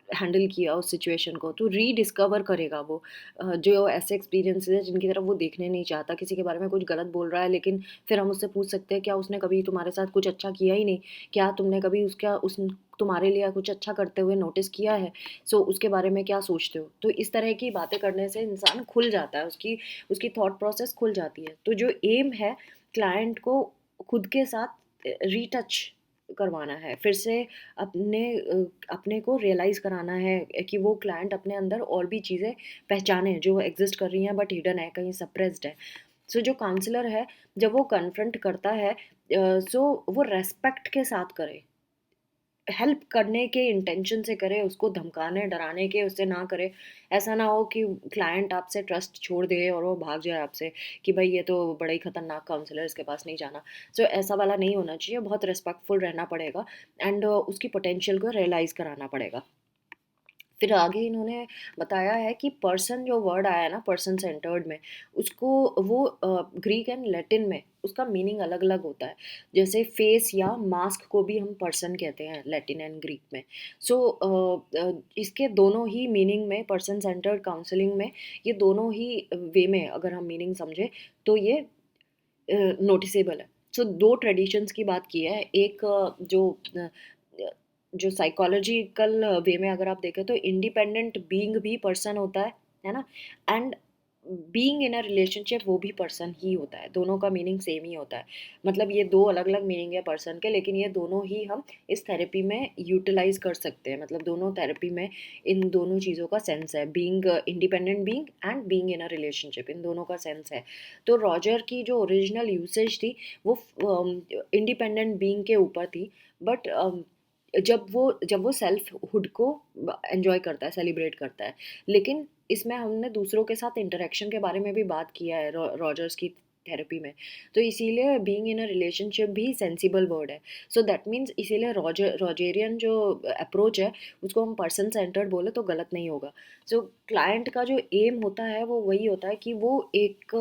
हैंडल किया उस सिचुएशन को। तो रीडिस्कवर करेगा वो जो ऐसे एक्सपीरियंसेस हैं जिनकी तरफ वो देखने नहीं चाहता। किसी के बारे में कुछ गलत बोल रहा है, लेकिन फिर हम उससे पूछ सकते हैं क्या उसने कभी तुम्हारे साथ कुछ अच्छा किया ही नहीं, क्या तुमने कभी उसका उस तुम्हारे लिए कुछ अच्छा करते हुए नोटिस किया है। सो उसके बारे में क्या सोचते हो। तो इस तरह की बातें करने से इंसान खुल जाता है, उसकी उसकी थॉट प्रोसेस खुल जाती है। तो जो एम है क्लाइंट को खुद के साथ रीटच करवाना है, फिर से अपने को रियलाइज़ कराना है कि वो क्लाइंट अपने अंदर और भी चीज़ें पहचाने जो एग्जिस्ट कर रही हैं बट हिडन है, कहीं सप्रेस्ड है। सो जो काउंसलर है जब वो कन्फ्रंट करता है, सो वो रेस्पेक्ट के साथ करे, हेल्प करने के इंटेंशन से करे, उसको धमकाने डराने के उससे ना करे। ऐसा ना हो कि क्लाइंट आपसे ट्रस्ट छोड़ दे और वो भाग जाए आपसे कि भाई ये तो बड़ा ही खतरनाक काउंसलर, इसके पास नहीं जाना। सो ऐसा वाला नहीं होना चाहिए, बहुत रिस्पेक्टफुल रहना पड़ेगा एंड उसकी पोटेंशियल को रियलाइज़ कराना पड़ेगा। फिर आगे इन्होंने बताया है कि पर्सन जो वर्ड आया है ना पर्सन सेंटर्ड में, उसको वो ग्रीक एंड लैटिन में उसका मीनिंग अलग अलग होता है। जैसे फेस या मास्क को भी हम पर्सन कहते हैं लैटिन एंड ग्रीक में। सो इसके दोनों ही मीनिंग में पर्सन सेंटर्ड काउंसलिंग में ये दोनों ही वे में अगर हम मीनिंग समझे तो ये नोटिसेबल है। सो दो ट्रेडिशंस की बात की है। एक जो साइकोलॉजिकल वे में अगर आप देखें तो इंडिपेंडेंट बीइंग भी पर्सन होता है ना। And being in a relationship वो भी पर्सन ही होता है, दोनों का मीनिंग सेम ही होता है। मतलब ये दो अलग अलग मीनिंग है पर्सन के, लेकिन ये दोनों ही हम इस थेरेपी में यूटिलाइज कर सकते हैं। मतलब दोनों थेरेपी में इन दोनों चीज़ों का सेंस है, being independent being and being in a relationship, इन दोनों का सेंस है। तो रॉजर की जो ओरिजिनल यूसेज थी वो इंडिपेंडेंट बीइंग के ऊपर थी। बट जब वो सेल्फ हुड को एंजॉय करता है, सेलिब्रेट करता है। लेकिन इसमें हमने दूसरों के साथ इंटरेक्शन के बारे में भी बात किया है रॉजर्स की थेरेपी में। तो इसीलिए बीइंग इन अ रिलेशनशिप भी सेंसिबल वर्ड है। सो दैट मीन्स इसीलिए रॉजेरियन जो अप्रोच है उसको हम पर्सन सेंटर्ड बोले तो गलत नहीं होगा। सो क्लाइंट का जो एम होता है वो वही होता है कि वो एक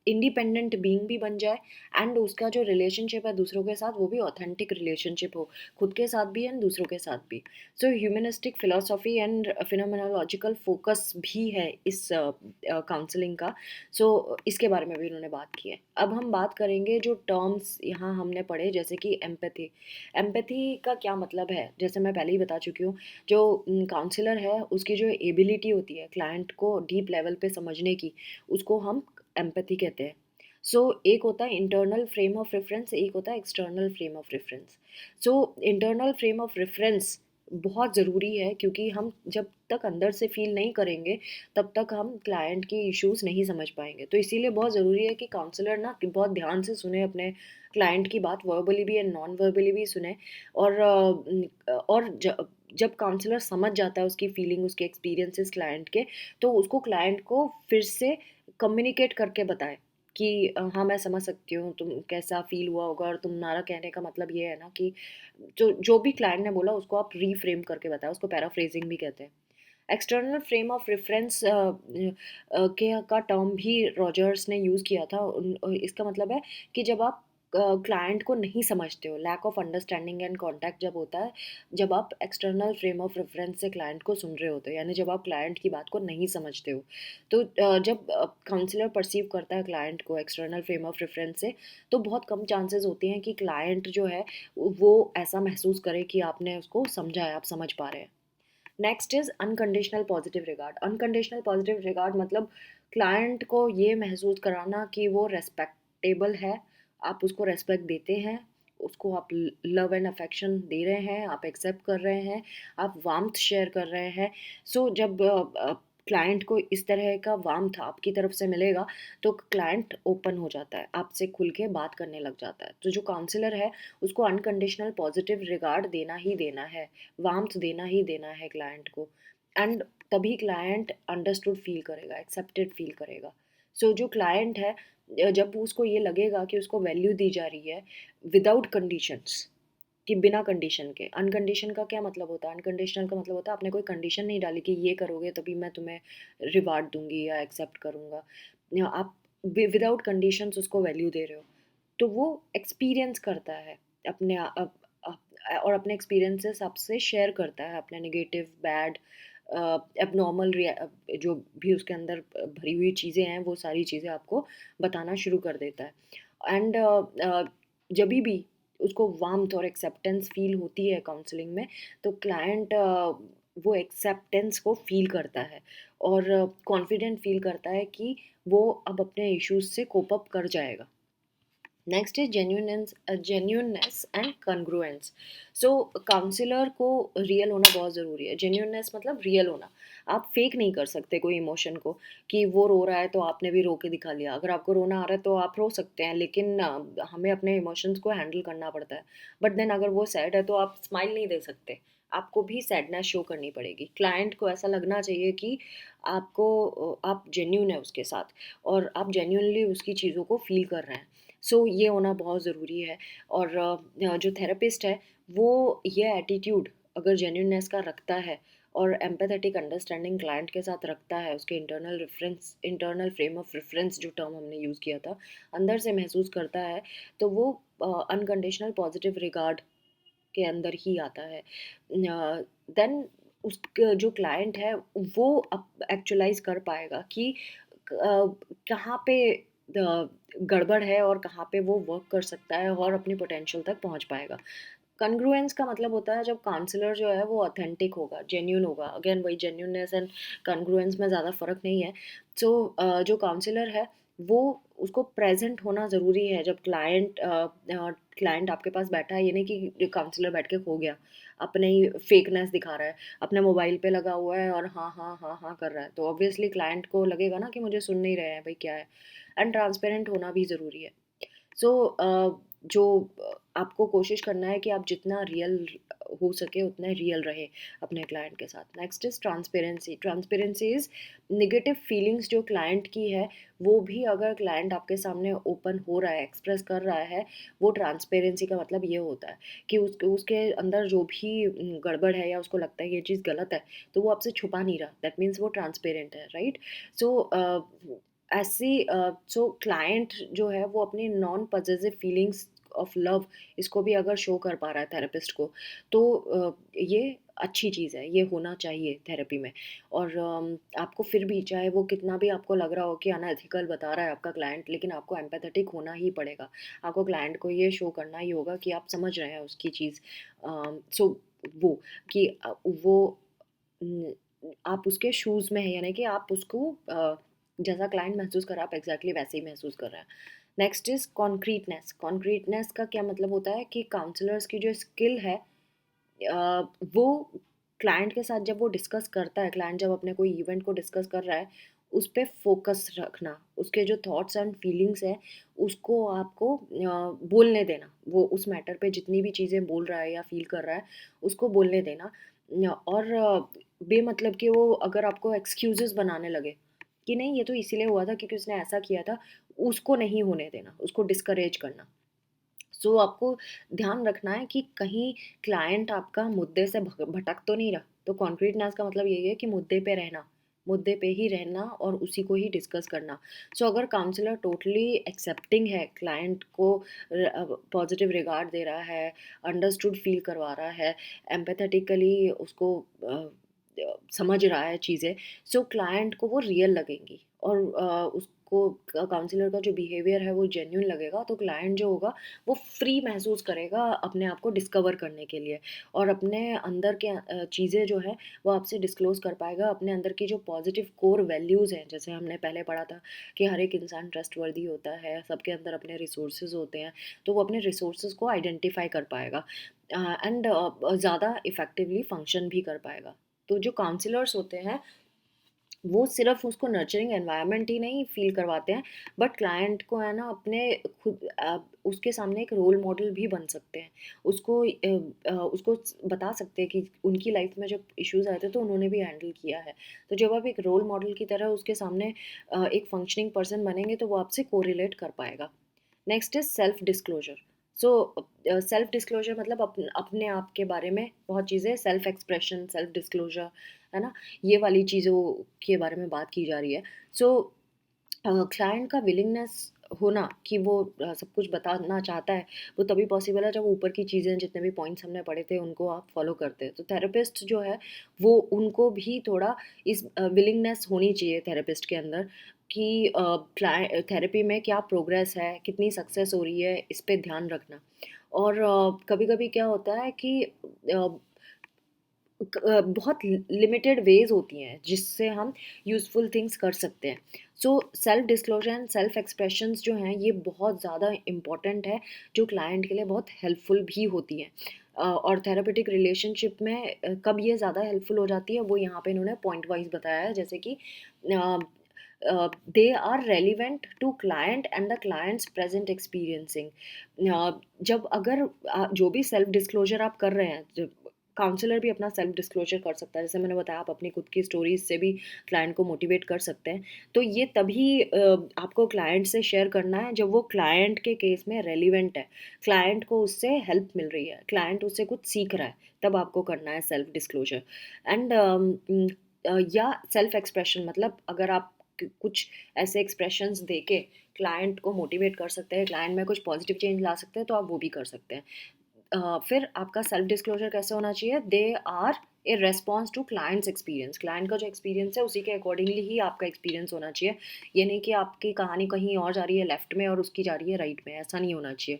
इंडिपेंडेंट बीइंग भी बन जाए एंड उसका जो रिलेशनशिप है दूसरों के साथ वो भी ऑथेंटिक रिलेशनशिप हो, खुद के साथ भी एंड दूसरों के साथ भी। सो humanistic philosophy and phenomenological focus भी है इस काउंसलिंग का। सो इसके बारे में भी उन्होंने बात की है। अब हम बात करेंगे जो टर्म्स यहाँ हमने पढ़े, जैसे कि एम्पैथी। एम्पैथी का क्या मतलब है, जैसे मैं पहले ही बता चुकी हूँ। जो काउंसलर है उसकी जो एबिलिटी होती है क्लाइंट को डीप लेवल पे समझने की, उसको हम एम्पैथी कहते हैं। सो एक होता है इंटरनल फ्रेम ऑफ रेफरेंस, एक होता है external frame of reference. So internal frame of reference बहुत ज़रूरी है, क्योंकि हम जब तक अंदर से फील नहीं करेंगे तब तक हम क्लाइंट की इश्यूज नहीं समझ पाएंगे। तो इसीलिए बहुत ज़रूरी है कि काउंसलर ना कि बहुत ध्यान से सुने अपने क्लाइंट की बात, वर्बली भी एंड नॉन वर्बली भी सुने। और जब काउंसलर समझ जाता है उसकी फीलिंग, उसके एक्सपीरियंसेस क्लाइंट के, तो उसको क्लाइंट को फिर से कम्युनिकेट करके बताए कि हाँ मैं समझ सकती हूँ तुम कैसा फील हुआ होगा, और तुम्हारा कहने का मतलब ये है ना कि जो जो भी क्लाइंट ने बोला उसको आप रीफ्रेम करके बताओ, उसको पैराफ्रेजिंग भी कहते हैं। एक्सटर्नल फ्रेम ऑफ रेफरेंस के का टर्म भी रॉजर्स ने यूज़ किया था। इसका मतलब है कि जब आप क्लाइंट को नहीं समझते हो, lack of understanding and contact जब होता है, जब आप एक्सटर्नल फ्रेम ऑफ रेफरेंस से क्लाइंट को सुन रहे होते हो, यानी जब आप क्लाइंट की बात को नहीं समझते हो। तो जब काउंसलर परसीव करता है क्लाइंट को एक्सटर्नल फ्रेम ऑफ रेफरेंस से, तो बहुत कम चांसेस होते हैं कि क्लाइंट जो है वो ऐसा महसूस करे कि आपने उसको समझा है, आप समझ पा रहे हैं। Next is unconditional positive regard. Unconditional positive regard मतलब क्लाइंट को ये महसूस कराना कि वो रेस्पेक्टेबल है, आप उसको रेस्पेक्ट देते हैं, उसको आप लव एंड अफेक्शन दे रहे हैं, आप एक्सेप्ट कर रहे हैं, आप वार्मथ शेयर कर रहे हैं। सो जब क्लाइंट को इस तरह का वार्मथ आपकी तरफ से मिलेगा तो क्लाइंट ओपन हो जाता है, आपसे खुल के बात करने लग जाता है। तो जो काउंसलर है उसको अनकंडीशनल पॉजिटिव रिगार्ड देना ही देना है, वार्मथ देना ही देना है क्लाइंट को। एंड तभी क्लाइंट अंडरस्टूड फील करेगा, एक्सेप्टेड फील करेगा। सो जो क्लाइंट है, जब उसको ये लगेगा कि उसको वैल्यू दी जा रही है विदाउट कंडीशंस, कि बिना कंडीशन के। अनकंडीशन का क्या मतलब होता है? अनकंडीशनल का मतलब होता है आपने कोई कंडीशन नहीं डाली कि ये करोगे तभी मैं तुम्हें रिवार्ड दूंगी या एक्सेप्ट करूंगा, या आप विदाउट कंडीशंस उसको वैल्यू दे रहे हो। तो वो एक्सपीरियंस करता है अपने और अपने एक्सपीरियंसेस आपसे शेयर करता है, अपने नेगेटिव, बैड, एबनॉर्मल जो भी उसके अंदर भरी हुई चीज़ें हैं वो सारी चीज़ें आपको बताना शुरू कर देता है। एंड जब भी उसको वार्मथ और एक्सेप्टेंस फील होती है काउंसलिंग में, तो क्लाइंट वो एक्सेप्टेंस को फील करता है और कॉन्फिडेंट फील करता है कि वो अब अपने इश्यूज से कोप अप कर जाएगा। Next is genuineness and congruence. So counsellor को रियल होना बहुत ज़रूरी है। जेन्यूननेस मतलब रियल होना। आप फेक नहीं कर सकते कोई इमोशन को, कि वो रो रहा है तो आपने भी रो के दिखा लिया। अगर आपको रोना आ रहा है तो आप रो सकते हैं, लेकिन हमें अपने इमोशंस को हैंडल करना पड़ता है। बट देन अगर वो सैड है तो आप स्माइल नहीं दे सकते, आपको भी सैडनेस शो करनी पड़ेगी। क्लाइंट को ऐसा लगना चाहिए कि आप जेन्यून है उसके साथ और आप जेन्यूनली उसकी चीज़ों को फील कर रहे हैं। सो ये होना बहुत ज़रूरी है। और जो थेरेपिस्ट है वो ये एटीट्यूड अगर जेन्यूननेस का रखता है और एम्पैथेटिक अंडरस्टैंडिंग क्लाइंट के साथ रखता है, उसके इंटरनल फ्रेम ऑफ रेफरेंस जो टर्म हमने यूज़ किया था, अंदर से महसूस करता है, तो वो अनकंडीशनल पॉजिटिव रिगार्ड के अंदर ही आता है। देन उस जो क्लाइंट है वो एक्चुअलाइज कर पाएगा कि कहाँ पे गड़बड़ है और कहाँ पे वो वर्क कर सकता है और अपनी पोटेंशियल तक पहुँच पाएगा। कॉन्ग्रुएंस का मतलब होता है जब काउंसलर जो है वो ऑथेंटिक होगा, जेन्यून होगा। अगेन वही जेन्यूननेस एंड कॉन्ग्रुएंस में ज़्यादा फ़र्क नहीं है। सो जो काउंसलर है वो उसको प्रेजेंट होना ज़रूरी है जब क्लाइंट आपके पास बैठा है। ये नहीं कि काउंसलर बैठ के खो गया, अपने ही फेकनेस दिखा रहा है, अपने मोबाइल पे लगा हुआ है और हाँ हाँ हाँ हाँ कर रहा है, तो ऑब्वियसली क्लाइंट को लगेगा ना कि मुझे सुन नहीं रहे हैं भाई, क्या है। एंड ट्रांसपेरेंट होना भी ज़रूरी है। सो जो आपको कोशिश करना है कि आप जितना रियल हो सके उतना रियल रहे अपने क्लाइंट के साथ। Next is transparency. Transparency is negative feelings जो क्लाइंट की है वो भी अगर क्लाइंट आपके सामने ओपन हो रहा है, एक्सप्रेस कर रहा है, वो ट्रांसपेरेंसी का मतलब ये होता है कि उसके अंदर जो भी गड़बड़ है या उसको लगता है ये चीज़ गलत है, तो वो आपसे छुपा नहीं रहा। दैट मीन्स वो ट्रांसपेरेंट है, राइट। सो ऐसी सो क्लाइंट जो है वो अपनी non positive feelings of love, इसको भी अगर शो कर पा रहा है थेरेपिस्ट को, तो ये अच्छी चीज़ है, ये होना चाहिए थेरेपी में। और आपको फिर भी चाहे वो कितना भी आपको लग रहा हो कि अनएथिकल बता रहा है आपका क्लाइंट, लेकिन आपको एम्पैथेटिक होना ही पड़ेगा। आपको क्लाइंट को ये शो करना ही होगा कि आप समझ रहे हैं उसकी चीज़। सो वो कि वो न, आप उसके शूज़ में है, यानी कि आप उसको जैसा क्लाइंट महसूस कर रहा है आप एग्जैक्टली वैसे ही महसूस कर रहे हैं। Next is कॉन्क्रीटनेस। कॉन्क्रीटनेस का क्या मतलब होता है कि काउंसलर्स की जो स्किल है वो क्लाइंट के साथ जब वो डिस्कस करता है, क्लाइंट जब अपने कोई इवेंट को डिस्कस कर रहा है, उस पे फोकस रखना, उसके जो थॉट्स एंड फीलिंग्स हैं उसको आपको बोलने देना। वो उस मैटर पे जितनी भी चीज़ें बोल रहा है या फील कर रहा है उसको बोलने देना। और बेमतलब कि वो अगर आपको एक्सक्यूजेस बनाने लगे कि नहीं ये तो इसीलिए हुआ था क्योंकि उसने ऐसा किया था, उसको नहीं होने देना, उसको डिस्करेज करना। सो आपको ध्यान रखना है कि कहीं क्लाइंट आपका मुद्दे से भटक तो नहीं रहा। तो कॉन्क्रीटनेस का मतलब यही है कि मुद्दे पे रहना, मुद्दे पे ही रहना और उसी को ही डिस्कस करना। सो अगर काउंसलर टोटली एक्सेप्टिंग है, क्लाइंट को पॉजिटिव रिगार्ड दे रहा है, अंडरस्टूड फील करवा रहा है, एम्पैथेटिकली उसको समझ रहा है चीज़ें, सो क्लाइंट को वो रियल लगेंगी और उसको काउंसलर का जो बिहेवियर है वो जेन्यून लगेगा, तो क्लाइंट जो होगा वो फ्री महसूस करेगा अपने आप को डिस्कवर करने के लिए और अपने अंदर के चीज़ें जो है वो आपसे डिस्क्लोज कर पाएगा। अपने अंदर की जो पॉजिटिव कोर वैल्यूज़ हैं, जैसे हमने पहले पढ़ा था कि हर एक इंसान ट्रस्टवर्दी होता है, सबके अंदर अपने रिसोर्सेज होते हैं, तो वो अपने रिसोर्सेज को आइडेंटिफाई कर पाएगा एंड ज़्यादा इफ़ेक्टिवली फंक्शन भी कर पाएगा। तो जो काउंसलर्स होते हैं वो सिर्फ उसको नर्चरिंग एनवायरनमेंट ही नहीं फील करवाते हैं, बट क्लाइंट को है ना अपने खुद उसके सामने एक रोल मॉडल भी बन सकते हैं। उसको बता सकते हैं कि उनकी लाइफ में जब इश्यूज आए थे तो उन्होंने भी हैंडल किया है। तो जब आप एक रोल मॉडल की तरह उसके सामने एक फंक्शनिंग पर्सन बनेंगे तो वो आपसे कोरिलेट कर पाएगा। Next is self disclosure. So self disclosure मतलब अपने आप के बारे में बहुत चीज़ें, सेल्फ एक्सप्रेशन, सेल्फ डिस्क्लोजर, है ना, ये वाली चीज़ों के बारे में बात की जा रही है। सो क्लाइंट का विलिंगनेस होना कि वो सब कुछ बताना चाहता है, वो तभी पॉसिबल है जब ऊपर की चीज़ें जितने भी पॉइंट्स हमने पढ़े थे उनको आप फॉलो करते हैं। तो थेरेपिस्ट जो है वो उनको भी थोड़ा इस विलिंगनेस होनी चाहिए थेरेपिस्ट के अंदर कि क्लाइंट थेरेपी में क्या प्रोग्रेस है, कितनी सक्सेस हो रही है, इस पे ध्यान रखना। और कभी कभी क्या होता है कि बहुत लिमिटेड वेज होती हैं जिससे हम यूज़फुल थिंग्स कर सकते हैं। So self disclosure and self expressions जो हैं ये बहुत ज़्यादा इम्पॉर्टेंट है, जो क्लाइंट के लिए बहुत हेल्पफुल भी होती हैं। और थेरेपेटिक रिलेशनशिप में कब ये ज़्यादा हेल्पफुल हो जाती है वो यहाँ पे इन्होंने पॉइंट वाइज बताया है, जैसे कि they are relevant to client and the client's present experiencing. जब अगर जो भी सेल्फ डिस्क्लोजर आप कर रहे हैं, काउंसलर भी अपना सेल्फ डिस्क्लोजर कर सकता है, जैसे मैंने बताया आप अपनी खुद की स्टोरीज से भी क्लाइंट को मोटिवेट कर सकते हैं। तो ये तभी आपको क्लाइंट से शेयर करना है जब वो क्लाइंट के केस में रेलिवेंट है, क्लाइंट को उससे हेल्प मिल रही है, क्लाइंट उससे कुछ सीख रहा है, तब आपको करना है सेल्फ डिस्क्लोजर। एंड या सेल्फ एक्सप्रेशन मतलब अगर आप कुछ ऐसे एक्सप्रेशंस दे के क्लाइंट को मोटिवेट कर सकते हैं, क्लाइंट में कुछ पॉजिटिव चेंज ला सकते हैं, तो आप वो भी कर सकते हैं। फिर आपका सेल्फ डिस्क्लोजर कैसे होना चाहिए, they are a response to client's experience, client का जो एक्सपीरियंस है उसी के अकॉर्डिंगली ही आपका एक्सपीरियंस होना चाहिए। ये नहीं कि आपकी कहानी कहीं और जा रही है लेफ्ट में और उसकी जा रही है राइट में, ऐसा नहीं होना चाहिए।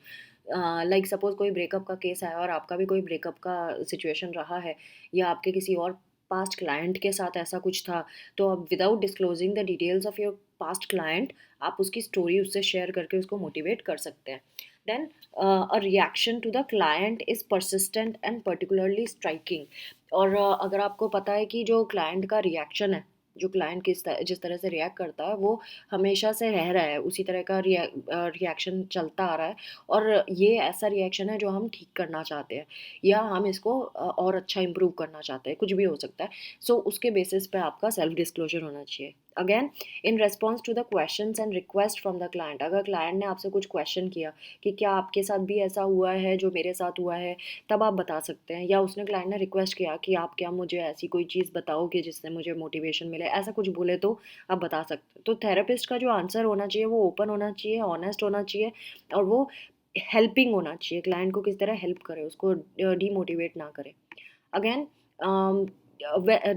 लाइक सपोज कोई ब्रेकअप का केस है और आपका भी कोई ब्रेकअप का सिचुएशन रहा है, या आपके किसी और पास्ट क्लाइंट के साथ ऐसा कुछ था, तो आप without disclosing the details of your past client आप उसकी स्टोरी उससे शेयर करके उसको मोटिवेट कर सकते हैं। Then a reaction to the client is persistent and particularly striking। और अगर आपको पता है कि जो क्लाइंट का रिएक्शन है, जो क्लाइंट जिस तरह से रिएक्ट करता है वो हमेशा से रह रहा है, उसी तरह का रिएक्शन चलता आ रहा है, और ये ऐसा रिएक्शन है जो हम ठीक करना चाहते हैं, या हम इसको और अच्छा इम्प्रूव करना चाहते हैं, कुछ भी हो सकता है। सो उसके बेसिस पे आपका सेल्फ डिस्क्लोजर होना चाहिए। Again, in response to the questions and request from the client, अगर क्लाइंट ने आपसे कुछ क्वेश्चन किया कि क्या आपके साथ भी ऐसा हुआ है जो मेरे साथ हुआ है, तब आप बता सकते हैं। या उसने क्लाइंट ने रिक्वेस्ट किया कि आप क्या मुझे ऐसी कोई चीज़ बताओगे जिससे मुझे मोटिवेशन मिले, ऐसा कुछ बोले तो आप बता सकते हैं। तो थेरेपिस्ट का जो आंसर होना चाहिए वो ओपन होना चाहिए, ऑनेस्ट होना चाहिए, और वो हेल्पिंग होना चाहिए, क्लाइंट को किस तरह हेल्प करे, उसको डीमोटिवेट ना करे। Again,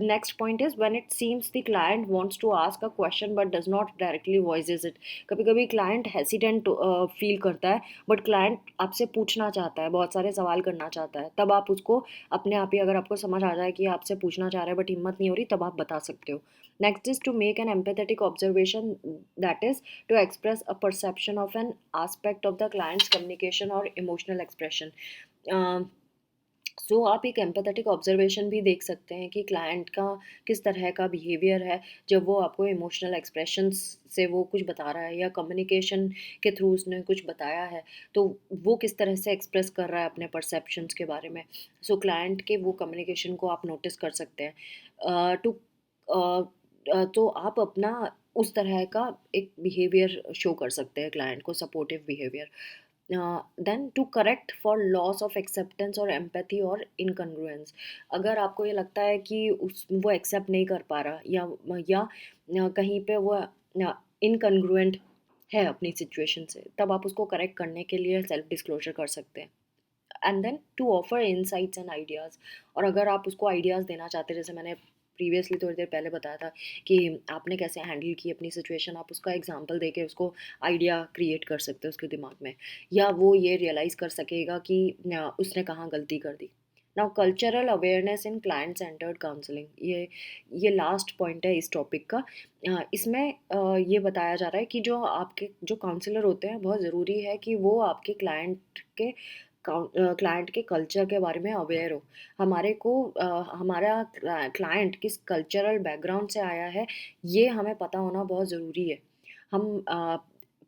next point is when it seems the client wants to ask a question but does not directly voices it। कभी कभी क्लाइंट हेसिडेंट फील करता है, बट क्लाइंट आपसे पूछना चाहता है, बहुत सारे सवाल करना चाहता है, तब आप उसको अपने आप ही, अगर आपको समझ आ जाए कि आपसे पूछना चाह रहा है बट हिम्मत नहीं हो रही, तब आप बता सकते हो। Next is to make an empathetic observation, that is to express a perception of an aspect of the client's communication और इमोशनल एक्सप्रेशन। सो आप एक एम्पैथेटिक ऑब्जर्वेशन भी देख सकते हैं कि क्लाइंट का किस तरह का बिहेवियर है जब वो आपको इमोशनल एक्सप्रेशंस से वो कुछ बता रहा है, या कम्युनिकेशन के थ्रू उसने कुछ बताया है, तो वो किस तरह से एक्सप्रेस कर रहा है अपने परसेप्शंस के बारे में। सो क्लाइंट के वो कम्युनिकेशन को आप नोटिस कर सकते हैं। टू तो आप अपना उस तरह का एक बिहेवियर शो कर सकते हैं क्लाइंट को, supportive behaviour. Then to correct for loss of acceptance और एम्पैथी और इनकन्ग्रुएंस, अगर आपको ये लगता है कि उस वो एक्सेप्ट नहीं कर पा रहा, या कहीं पे वो इनकन्ग्रुएंट है अपनी सिचुएशन से, तब आप उसको करेक्ट करने के लिए सेल्फ डिस्क्लोजर कर सकते हैं। And then to offer insights and ideas, और अगर आप उसको आइडियाज़ देना चाहते हैं, जैसे मैंने प्रीवियसली थोड़ी देर पहले बताया था कि आपने कैसे हैंडल की अपनी सिचुएशन, आप उसका एग्जांपल देके उसको आइडिया क्रिएट कर सकते हो उसके दिमाग में, या वो ये रियलाइज़ कर सकेगा कि उसने कहाँ गलती कर दी। Now cultural awareness in client centred counselling, ये लास्ट पॉइंट है इस टॉपिक का। इसमें ये बताया जा रहा है कि जो आपके जो काउंसलर होते हैं, बहुत ज़रूरी है कि वो आपके क्लाइंट के क्लाइंट के कल्चर के बारे में अवेयर हो। हमारा क्लाइंट किस कल्चरल बैकग्राउंड से आया है, ये हमें पता होना बहुत ज़रूरी है। हम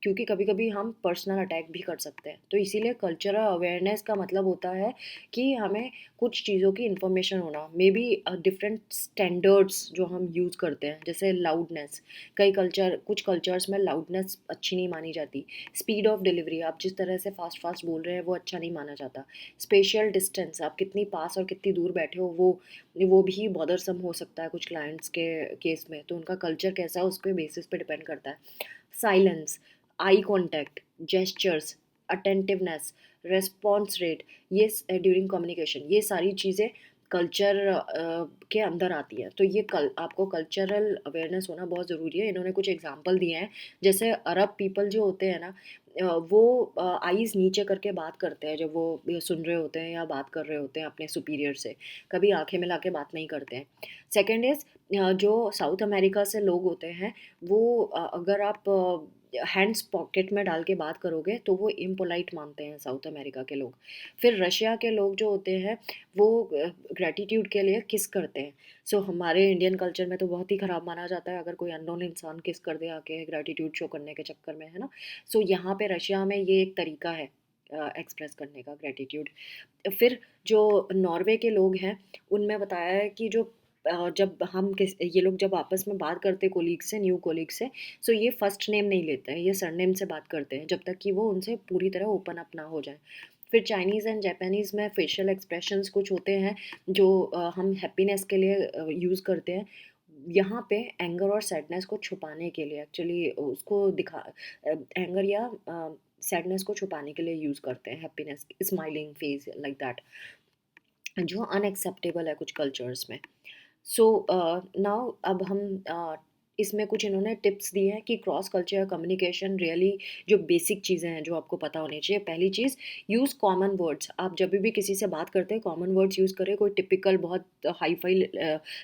क्योंकि कभी कभी हम पर्सनल अटैक भी कर सकते हैं, तो इसीलिए कल्चरल अवेयरनेस का मतलब होता है कि हमें कुछ चीज़ों की इन्फॉर्मेशन होना, मे बी डिफरेंट स्टैंडर्ड्स जो हम यूज़ करते हैं, जैसे लाउडनेस। कुछ कल्चर्स में लाउडनेस अच्छी नहीं मानी जाती। स्पीड ऑफ डिलीवरी, आप जिस तरह से फास्ट फास्ट बोल रहे हैं वो अच्छा नहीं माना जाता। स्पेशल डिस्टेंस, आप कितनी पास और कितनी दूर बैठे हो, वो भी बॉदरसम हो सकता है कुछ क्लाइंट्स के केस में। तो उनका कल्चर कैसा है उसके बेसिस पे डिपेंड करता है। Silence, eye contact, gestures, attentiveness, response rate, ये ड्यूरिंग कम्युनिकेशन, ये सारी चीज़ें कल्चर के अंदर आती है। तो ये आपको कल्चरल अवेयरनेस होना बहुत ज़रूरी है। इन्होंने कुछ एग्जांपल दिए हैं, जैसे अरब पीपल जो होते हैं ना, वो आईज़ नीचे करके बात करते हैं जब वो सुन रहे होते हैं या बात कर रहे होते हैं अपने सुपीरियर से। कभी आंखें मिला के बात नहीं करते हैं। सेकेंड इज़, जो साउथ अमेरिका से लोग होते हैं, वो अगर आप हैंड्स पॉकेट में डाल के बात करोगे तो वो इम्पोलाइट मानते हैं साउथ अमेरिका के लोग। फिर रशिया के लोग जो होते हैं, वो ग्रेटिट्यूड के लिए किस करते हैं। सो हमारे इंडियन कल्चर में तो बहुत ही ख़राब माना जाता है अगर कोई अननोन इंसान किस कर दे आके ग्रेटिट्यूड शो करने के चक्कर में, है ना। सो यहाँ पे रशिया में ये एक तरीका है एक्सप्रेस करने का ग्रेटिट्यूड। फिर जो नॉर्वे के लोग हैं, उनमें बताया है कि जब ये लोग जब आपस में बात करते हैं कोलीग से, न्यू कोलीग से, सो ये फर्स्ट नेम नहीं लेते हैं, ये सरनेम से बात करते हैं जब तक कि वो उनसे पूरी तरह ओपन अप ना हो जाए। फिर चाइनीज़ एंड जापानीज़ में फेशियल एक्सप्रेशंस कुछ होते हैं जो हम हैप्पीनेस के लिए यूज़ करते हैं। यहाँ पे एंगर और सैडनेस को छुपाने के लिए, एक्चुअली उसको दिखा एंगर या सैडनेस को छुपाने के लिए यूज़ करते हैं happiness, smiling face like that, जो अनएक्सेप्टेबल है कुछ कल्चर्स में। सो नाउ अब हम इसमें कुछ इन्होंने टिप्स दिए हैं कि क्रॉस कल्चर कम्युनिकेशन रियली जो बेसिक चीज़ें हैं जो आपको पता होनी चाहिए। पहली चीज़, यूज़ कॉमन वर्ड्स। आप जब भी किसी से बात करते हैं कॉमन वर्ड्स यूज़ करें, कोई टिपिकल बहुत हाई फाई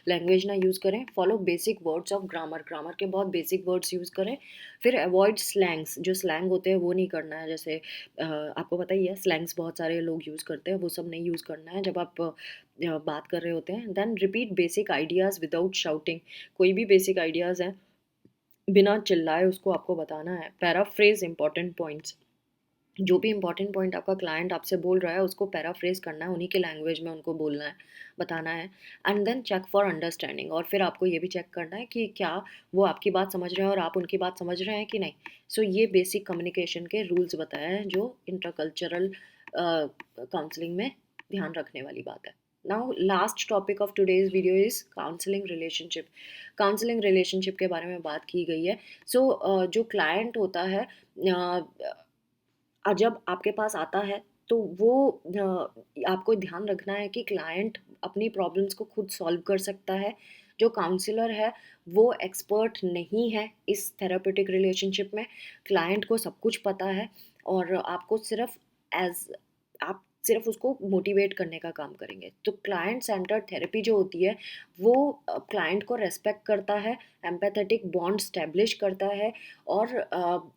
लैंग्वेज ना यूज़ करें। Follow basic words of grammar, grammar के बहुत बेसिक वर्ड्स यूज़ करें। फिर अवॉइड स्लैंग्स, जो स्लैंग होते हैं वो नहीं करना है। जैसे आपको पता ही है स्लैंग्स बहुत सारे लोग यूज़ करते हैं, वो सब नहीं यूज़ करना है जब आप बात कर रहे होते हैं। Then repeat basic ideas without shouting. कोई भी बेसिक आइडियाज़ हैं, बिना चिल्लाए उसको आपको बताना है। पैराफ्रेज इंपॉर्टेंट पॉइंट्स, जो भी इंपॉर्टेंट पॉइंट आपका क्लाइंट आपसे बोल रहा है उसको पैराफ्रेज करना है, उन्हीं के लैंग्वेज में उनको बोलना है, बताना है। And then check for understanding, और फिर आपको ये भी चेक करना है कि क्या वो आपकी बात समझ रहे हैं और आप उनकी बात समझ रहे हैं कि नहीं। सो ये बेसिक कम्युनिकेशन के रूल्स बताए हैं जो इंटरकल्चरल काउंसलिंग में ध्यान रखने वाली बात है। Now last topic of today's video is counselling relationship. Counselling relationship के बारे में बात की गई है। सो जो क्लाइंट होता है, जब आपके पास आता है तो वो आपको ध्यान रखना है कि क्लाइंट अपनी प्रॉब्लम्स को खुद सॉल्व कर सकता है। जो काउंसलर है वो एक्सपर्ट नहीं है इस थेरापेटिक रिलेशनशिप में। क्लाइंट को सब कुछ पता है और आपको एज आप सिर्फ उसको मोटिवेट करने का काम करेंगे। तो क्लाइंट सेंटर्ड थेरेपी जो होती है वो क्लाइंट को रेस्पेक्ट करता है, एम्पैथेटिक बॉन्ड स्टैब्लिश करता है, और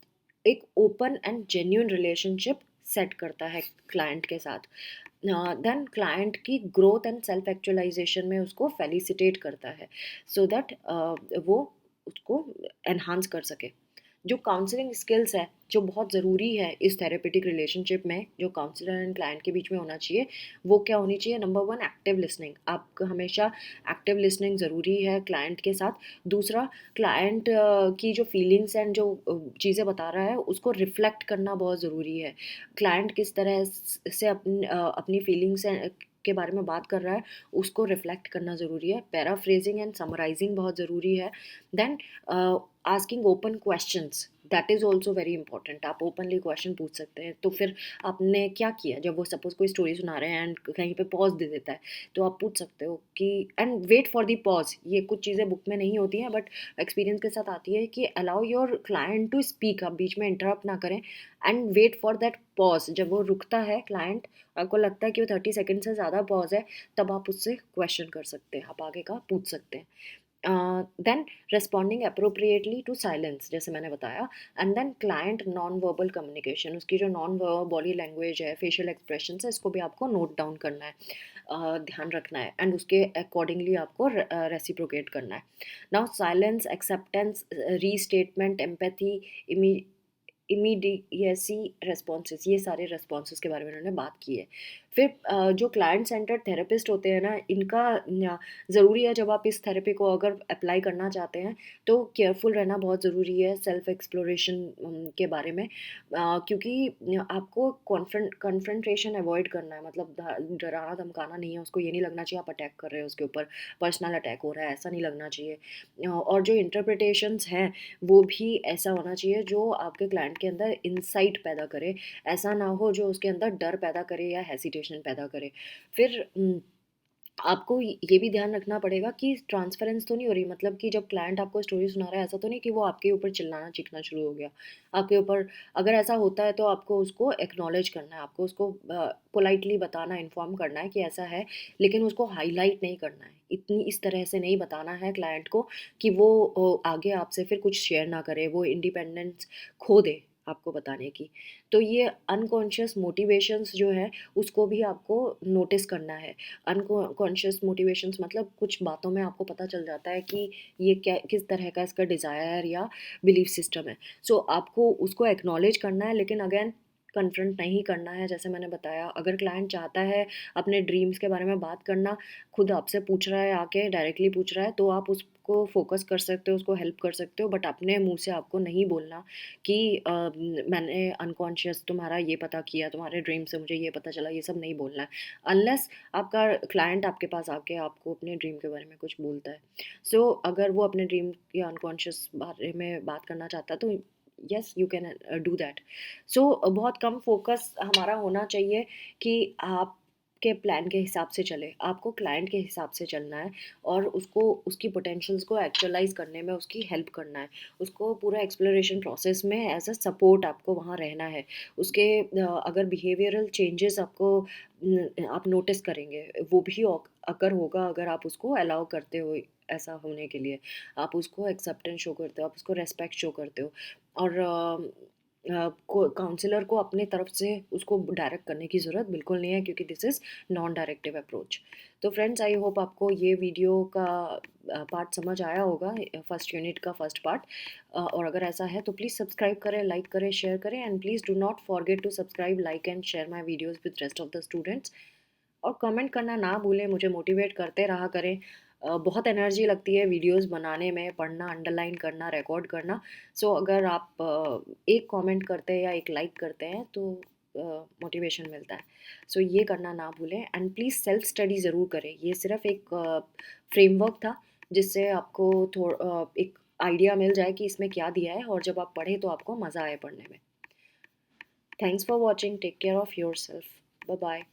एक open and genuine relationship set करता है क्लाइंट के साथ। देन क्लाइंट की ग्रोथ एंड सेल्फ एक्चुअलाइजेशन में उसको फेलिसिटेट करता है, सो दैट वो उसको एनहांस कर सके। जो काउंसलिंग स्किल्स है जो बहुत ज़रूरी है इस थेरेपेटिक रिलेशनशिप में, जो काउंसलर एंड क्लाइंट के बीच में होना चाहिए, वो क्या होनी चाहिए। Number one, active listening. आपको हमेशा एक्टिव लिसनिंग ज़रूरी है क्लाइंट के साथ। दूसरा, क्लाइंट की जो फीलिंग्स एंड जो चीज़ें बता रहा है उसको रिफ्लेक्ट करना बहुत ज़रूरी है। क्लाइंट किस तरह से अपनी फीलिंग्स के बारे में बात कर रहा है उसको रिफ्लेक्ट करना ज़रूरी है। पैराफ्रेजिंग एंड समराइजिंग बहुत ज़रूरी है। Then asking open questions, that is also very important. आप ओपनली क्वेश्चन पूछ सकते हैं। तो फिर आपने क्या किया जब वो सपोज कोई स्टोरी सुना रहे हैं एंड कहीं पे पॉज दे देता है, तो आप पूछ सकते हो कि and wait for the pause. ये कुछ चीज़ें बुक में नहीं होती हैं बट एक्सपीरियंस के साथ आती है कि allow your client to speak. आप बीच में इंटरप्ट ना करें and wait for that pause. जब वो रुकता है क्लाइंट, आपको लगता है कि वो 30 सेकेंड से ज़्यादा पॉज है, तब आप उससे क्वेश्चन कर सकते हैं, आप आगे का पूछ सकते हैं। Then responding appropriately to silence, जैसे मैंने बताया, and then client non verbal communication, उसकी जो नॉन बॉडी लैंग्वेज है, फेशियल एक्सप्रेशन है, इसको भी आपको नोट डाउन करना है, ध्यान रखना है, एंड उसके अकॉर्डिंगली आपको रेसिप्रोकेट करना है. Now silence, acceptance, restatement, empathy, immediacy responses, ये सारे रेस्पॉन्सेस के बारे में उन्होंने बात की है. फिर जो क्लाइंट सेंटर्ड थेरेपिस्ट होते हैं ना, इनका ज़रूरी है, जब आप इस थेरेपी को अगर अप्लाई करना चाहते हैं तो केयरफुल रहना बहुत ज़रूरी है सेल्फ एक्सप्लोरेशन के बारे में, क्योंकि आपको कॉन्फ्रंटेशन अवॉइड करना है, मतलब डराना धमकाना नहीं है उसको, ये नहीं लगना चाहिए आप अटैक कर रहे हो उसके ऊपर, पर्सनल अटैक हो रहा है, ऐसा नहीं लगना चाहिए. और जो इंटरप्रिटेशंस हैं वो भी ऐसा होना चाहिए जो आपके क्लाइंट के अंदर इंसाइट पैदा करे, ऐसा ना हो जो उसके अंदर डर पैदा करे या हेसिटेशन पैदा करे. फिर आपको ये भी ध्यान रखना पड़ेगा कि ट्रांसफरेंस तो नहीं हो रही, मतलब कि जब क्लाइंट आपको स्टोरी सुना रहा है, ऐसा तो नहीं कि वो आपके ऊपर चिल्लाना चीखना शुरू हो गया आपके ऊपर. अगर ऐसा होता है तो आपको उसको एक्नॉलेज करना है, आपको उसको पोलाइटली बताना, इन्फॉर्म करना है कि ऐसा है, लेकिन उसको हाईलाइट नहीं करना है, इतनी इस तरह से नहीं बताना है क्लाइंट को कि वो आगे आपसे फिर कुछ शेयर ना करे, वो इंडिपेंडेंस खो दे आपको बताने की. तो ये अनकॉन्शियस मोटिवेशंस जो है उसको भी आपको नोटिस करना है. अनकॉन्शियस मोटिवेशंस मतलब कुछ बातों में आपको पता चल जाता है कि ये क्या, किस तरह का इसका डिज़ायर या बिलीफ सिस्टम है. सो आपको उसको एक्नॉलेज करना है, लेकिन अगेन कन्फ्रंट नहीं करना है. जैसे मैंने बताया, अगर क्लाइंट चाहता है अपने ड्रीम्स के बारे में बात करना, खुद आपसे पूछ रहा है, आके डायरेक्टली पूछ रहा है, तो आप उसको फोकस कर सकते हो, उसको हेल्प कर सकते हो, बट अपने मुंह से आपको नहीं बोलना कि मैंने अनकॉन्शियस तुम्हारा ये पता किया, तुम्हारे ड्रीम से मुझे ये पता चला, ये सब नहीं बोलना है अनलेस आपका क्लाइंट आपके पास आके आपको अपने ड्रीम के बारे में कुछ बोलता है. सो अगर वो अपने ड्रीम या अनकॉन्शियस बारे में बात करना चाहता है तो yes you can do that. So बहुत कम फोकस हमारा होना चाहिए कि आप के प्लान के हिसाब से चले, आपको क्लाइंट के हिसाब से चलना है और उसको उसकी पोटेंशियल्स को एक्चुअलाइज करने में उसकी हेल्प करना है, उसको पूरा एक्सप्लोरेशन प्रोसेस में एज अ सपोर्ट आपको वहाँ रहना है. उसके अगर बिहेवियरल चेंजेस आपको आप नोटिस करेंगे, वो भी अगर होगा, अगर आप उसको अलाउ करते हो ऐसा होने के लिए, आप उसको एक्सेप्टेंस शो करते हो, आप उसको रेस्पेक्ट शो करते हो, और काउंसलर को अपनी तरफ से उसको डायरेक्ट करने की ज़रूरत बिल्कुल नहीं है, क्योंकि this is non directive approach. तो फ्रेंड्स, आई होप आपको ये वीडियो का पार्ट समझ आया होगा, फर्स्ट यूनिट का फर्स्ट पार्ट. और अगर ऐसा है तो प्लीज़ सब्सक्राइब करें, लाइक करें, शेयर करें, and please do not forget to subscribe, like and share my videos with rest of the students. और कमेंट करना ना भूलें, मुझे मोटिवेट करते रहा करें. बहुत एनर्जी लगती है वीडियोस बनाने में, पढ़ना, अंडरलाइन करना, रिकॉर्ड करना. सो अगर आप एक कमेंट करते हैं या एक लाइक करते हैं तो मोटिवेशन मिलता है. सो ये करना ना भूलें, एंड प्लीज़ सेल्फ स्टडी ज़रूर करें. ये सिर्फ एक फ्रेमवर्क था जिससे आपको एक आइडिया मिल जाए कि इसमें क्या दिया है, और जब आप पढ़ें तो आपको मज़ा आए पढ़ने में. Thanks for watching. Take care of yourself. Bye bye.